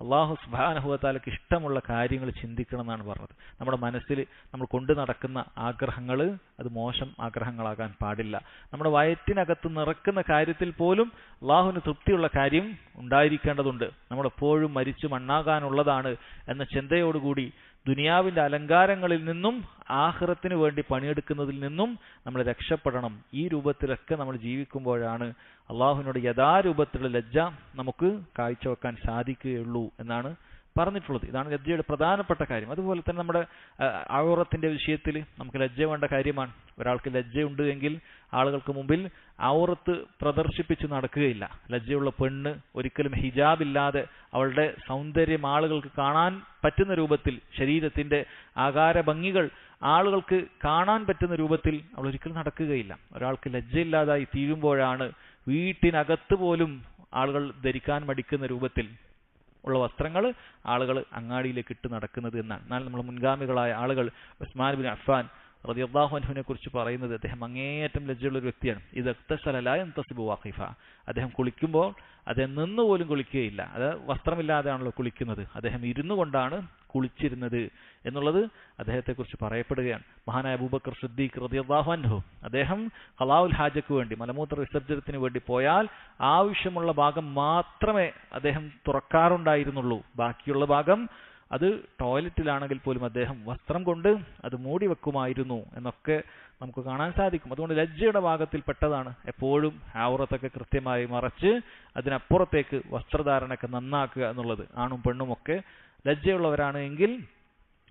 അല്ലാഹു സുബ്ഹാനഹു വ തആലക്ക് ഇഷ്ടമുള്ള കാര്യങ്ങൾ ചിന്തിക്കണം എന്നാണ് പറഞ്ഞത്. നമ്മുടെ മനസ്സിൽ നമ്മൾ കൊണ്ടു നടക്കുന്ന ആഗ്രഹങ്ങൾ അത് മോശം ആഗ്രഹങ്ങളാകാൻ പാടില്ല. നമ്മുടെ വയറ്റിനകത്ത് നിറക്കുന്ന കാര്യത്തിൽ പോലും അല്ലാഹുവിന് തൃപ്തിയുള്ള കാര്യം ഉണ്ടായിരിക്കേണ്ടതുണ്ട്. നമ്മളെപ്പോഴും മരിച്ചു മണ്ണാകാനുള്ളതാണ് എന്ന ചിന്തയോടുകൂടി ദുനിയാവിന്റെ അലങ്കാരങ്ങളിൽ നിന്നും ആഖിറത്തിന് വേണ്ടി പണിയെടുക്കുന്നതിൽ നിന്നും നമ്മൾ രക്ഷപ്പെടണം. ഈ രൂപത്തിലൊക്കെ നമ്മൾ ജീവിക്കുമ്പോഴാണ് അള്ളാഹുവിനോട് യഥാരൂപത്തിലുള്ള ലജ്ജ നമുക്ക് കാഴ്ചവെക്കാൻ സാധിക്കുകയുള്ളൂ എന്നാണ് പറഞ്ഞിട്ടുള്ളത്. ഇതാണ് ലജ്ജയുടെ പ്രധാനപ്പെട്ട കാര്യം. അതുപോലെ തന്നെ നമ്മുടെ ഔറത്തിന്റെ വിഷയത്തിൽ നമുക്ക് ലജ്ജ വേണ്ട കാര്യമാണ്. ഒരാൾക്ക് ലജ്ജയുണ്ട് എങ്കിൽ ആളുകൾക്ക് മുമ്പിൽ ഔറത്ത് പ്രദർശിപ്പിച്ച് നടക്കുകയില്ല. ലജ്ജയുള്ള പെണ്ണ് ഒരിക്കലും ഹിജാബില്ലാതെ അവളുടെ സൗന്ദര്യം ആളുകൾക്ക് കാണാൻ പറ്റുന്ന രൂപത്തിൽ, ശരീരത്തിന്റെ ആകാര ഭംഗികൾ ആളുകൾക്ക് കാണാൻ പറ്റുന്ന രൂപത്തിൽ അവൾ ഒരിക്കലും നടക്കുകയില്ല. ഒരാൾക്ക് ലജ്ജയില്ലാതായി തീരുമ്പോഴാണ് വീട്ടിനകത്ത് പോലും ആളുകൾ ധരിക്കാൻ മടിക്കുന്ന രൂപത്തിൽ ഉള്ള വസ്ത്രങ്ങൾ ആളുകൾ അങ്ങാടിയിലേക്ക് ഇട്ട് നടക്കുന്നത് എന്നാണ്. എന്നാൽ നമ്മൾ മുൻഗാമികളായ ആളുകൾ ഉസ്മാൻ ബിൻ അഫ്ഫാൻ റളിയല്ലാഹു അൻഹുവിനെ കുറിച്ച് പറയുന്നത് അദ്ദേഹം അങ്ങേയറ്റം ലജ്ജയുള്ള ഒരു വ്യക്തിയാണ്. ഇത് ഇഖ്തസല ലാ യൻതസിബു വാഖിഫ. അദ്ദേഹം കുളിക്കുമ്പോൾ അദ്ദേഹം നിന്നുപോലും കുളിക്കുകയില്ല. അത് വസ്ത്രമില്ലാതെയാണല്ലോ കുളിക്കുന്നത്. അദ്ദേഹം ഇരുന്നു കൊണ്ടാണ് കുളിച്ചിരുന്നത് എന്നുള്ളത് അദ്ദേഹത്തെക്കുറിച്ച് പറയപ്പെടുകയാണ്. മഹാനായ അബൂബക്കർ സിദ്ദീഖ് റളിയല്ലാഹു അൻഹു അദ്ദേഹം ഖളാഉൽ ഹാജക്ക് വേണ്ടി, മലമൂത്ര വിസർജനത്തിന് വേണ്ടി പോയാൽ ആവശ്യമുള്ള ഭാഗം മാത്രമേ അദ്ദേഹം തുറക്കാറുണ്ടായിരുന്നുള്ളൂ. ബാക്കിയുള്ള ഭാഗം അത് ടോയ്ലറ്റിലാണെങ്കിൽ പോലും അദ്ദേഹം വസ്ത്രം കൊണ്ട് അത് മൂടി വെക്കുമായിരുന്നു എന്നൊക്കെ നമുക്ക് കാണാൻ സാധിക്കും. അതുകൊണ്ട് ലജ്ജയുടെ ഭാഗത്തിൽ പെട്ടതാണ് എപ്പോഴും ഔറത്തൊക്കെ കൃത്യമായി മറച്ച് അതിനപ്പുറത്തേക്ക് വസ്ത്രധാരണയൊക്കെ നന്നാക്കുക എന്നുള്ളത്. ആണും പെണ്ണുമൊക്കെ ലജ്ജയുള്ളവരാണ് എങ്കിൽ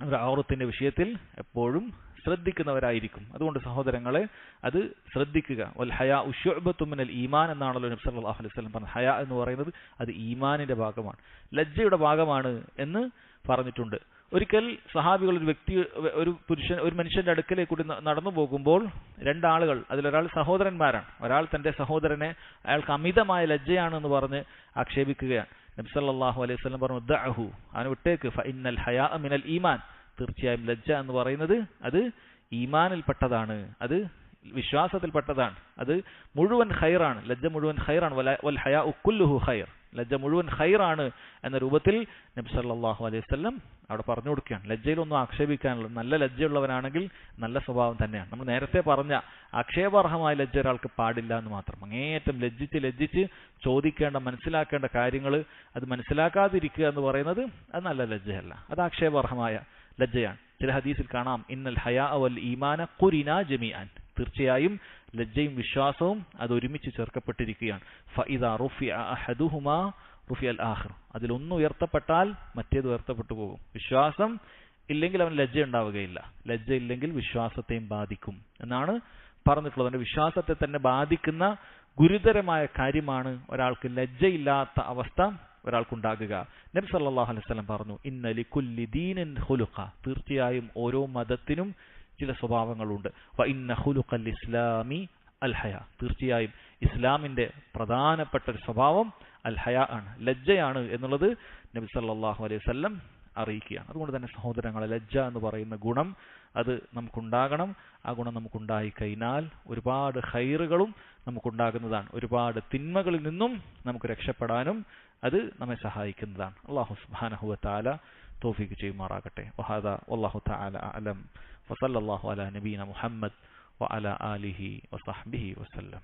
അവർ ഔറത്തിന്റെ വിഷയത്തിൽ എപ്പോഴും ശ്രദ്ധിക്കുന്നവരായിരിക്കും. അതുകൊണ്ട് സഹോദരങ്ങളെ അത് ശ്രദ്ധിക്കുക. വൽ ഹയാഉ ശുഅബത്തുൻ മിനൽ ഈമാൻ എന്നാണല്ലോ നബി സല്ലല്ലാഹു അലൈഹി വസല്ലം പറഞ്ഞത്. ഹയാ എന്ന് പറയുന്നത് അത് ഈമാനിന്റെ ഭാഗമാണ്, ലജ്ജയുടെ ഭാഗമാണ് എന്ന് പറഞ്ഞിട്ടുണ്ട്. ഒരിക്കൽ സഹാബികൾ ഒരു മനുഷ്യന്റെ അടുക്കലേക്ക് കൂടി നടന്നു പോകുമ്പോൾ രണ്ടാളുകൾ, അതിലൊരാൾ സഹോദരന്മാരാണ്, ഒരാൾ തന്റെ സഹോദരനെ അയാൾക്ക് അമിതമായ ലജ്ജയാണെന്ന് പറഞ്ഞ് ആക്ഷേപിക്കുകയാണ്. നബി സല്ലല്ലാഹു അലൈഹി വസല്ലം പറഞ്ഞു, ദഅഹു, അവനെ വിട്ടേക്ക്, ഫഇന്നൽ ഹയാഅ മിനൽ ഈമാൻ, തീർച്ചയായും ലജ്ജ എന്ന് പറയുന്നത് അത് ഈമാനിൽപ്പെട്ടതാണ്, അത് വിശ്വാസത്തിൽപ്പെട്ടതാണ്, അത് മുഴുവൻ ഖൈറാണ്, ലജ്ജ മുഴുവൻ ഖൈറാണ്. വൽ ഹയാഉ കുല്ലുഹു ഖൈർ, ലജ്ജ മുഴുവൻ ഖൈറാണ് എന്ന രൂപത്തിൽ നബി സല്ലല്ലാഹു അലൈഹി വസല്ലം അവിടെ പറഞ്ഞു കൊടുക്കുകയാണ്. ലജ്ജയിലൊന്നും ആക്ഷേപിക്കാനുള്ള, നല്ല ലജ്ജയുള്ളവനാണെങ്കിൽ നല്ല സ്വഭാവം തന്നെയാണ്. നമ്മൾ നേരത്തെ പറഞ്ഞ ആക്ഷേപാർഹമായ ലജ്ജ ഒരാൾക്ക് പാടില്ല എന്ന് മാത്രം. അങ്ങേയറ്റം ലജ്ജിച്ച് ചോദിക്കേണ്ട, മനസ്സിലാക്കേണ്ട കാര്യങ്ങൾ അത് മനസ്സിലാക്കാതിരിക്കുക എന്ന് പറയുന്നത് അത് നല്ല ലജ്ജയല്ല, അത് ആക്ഷേപാർഹമായ ലജ്ജയാണ്. ചില ഹദീസിൽ കാണാം, ഇന്നൽ ഹയാ വൽ ഈമാന ഖുരിനാ ജമീഅൻ, തീർച്ചയായും ലജ്ജയും വിശ്വാസവും അത് ഒരുമിച്ച് ചേർക്കപ്പെട്ടിരിക്കുകയാണ്. ഫഇദാ റുഫിഅ അഹദുഹുമാ റുഫിഅൽ ആഖിർ, അതിലൊന്ന് ഉയർത്തപ്പെട്ടാൽ മറ്റേത് ഉയർത്തപ്പെട്ടു പോകും. വിശ്വാസം ഇല്ലെങ്കിൽ അവൻ ലജ്ജ ഉണ്ടാവുകയില്ല, ലജ്ജ ഇല്ലെങ്കിൽ വിശ്വാസത്തെയും ബാധിക്കും എന്നാണ് പറഞ്ഞിട്ടുള്ളത്. അതിന്റെ വിശ്വാസത്തെ തന്നെ ബാധിക്കുന്ന ഗുരുതരമായ കാര്യമാണ് ഒരാൾക്ക് ലജ്ജയില്ലാത്ത അവസ്ഥ ഒരാൾക്കുണ്ടാകുക. നബി സല്ലല്ലാഹു അലൈഹി വസല്ലം പറഞ്ഞു, ഇന്ന ലികുല്ലി ദീനിൻ ഖുലുഖ, തീർച്ചയായും ഓരോ മതത്തിനും ചില സ്വഭാവങ്ങളുണ്ട്. വ ഇന്ന ഖുലുഖൽ ഇസ്ലാമി അൽ ഹയാ, തീർച്ചയായും ഇസ്ലാമിന്റെ പ്രധാനപ്പെട്ട ഒരു സ്വഭാവം അൽ ഹയാ ആണ്, ലജ്ജയാണ് എന്നുള്ളത് നബി സല്ലല്ലാഹു അലൈഹി വസല്ലം അറിയിക്കുകയാണ്. അതുകൊണ്ട് തന്നെ സഹോദരങ്ങളെ, ലജ്ജ എന്ന് പറയുന്ന ഗുണം അത് നമുക്കുണ്ടാകണം. ആ ഗുണം നമുക്കുണ്ടായിക്കഴിഞ്ഞാൽ ഒരുപാട് ഖൈറുകളും നമുക്കുണ്ടാകുന്നതാണ്. ഒരുപാട് തിന്മകളിൽ നിന്നും നമുക്ക് രക്ഷപ്പെടാനും അത് നമ്മെ സഹായിക്കുന്നതാണ്. അല്ലാഹു സുബ്ഹാനഹു വ തആല തൗഫീഖ് ചെയ്യുമാറാകട്ടെ. വഹാദാ വല്ലാഹു തആല അഅലം വസല്ലല്ലാഹു അലാ നബീന മുഹമ്മദ് വഅലാ ആലിഹി വസഹ്ബിഹി വസല്ലം.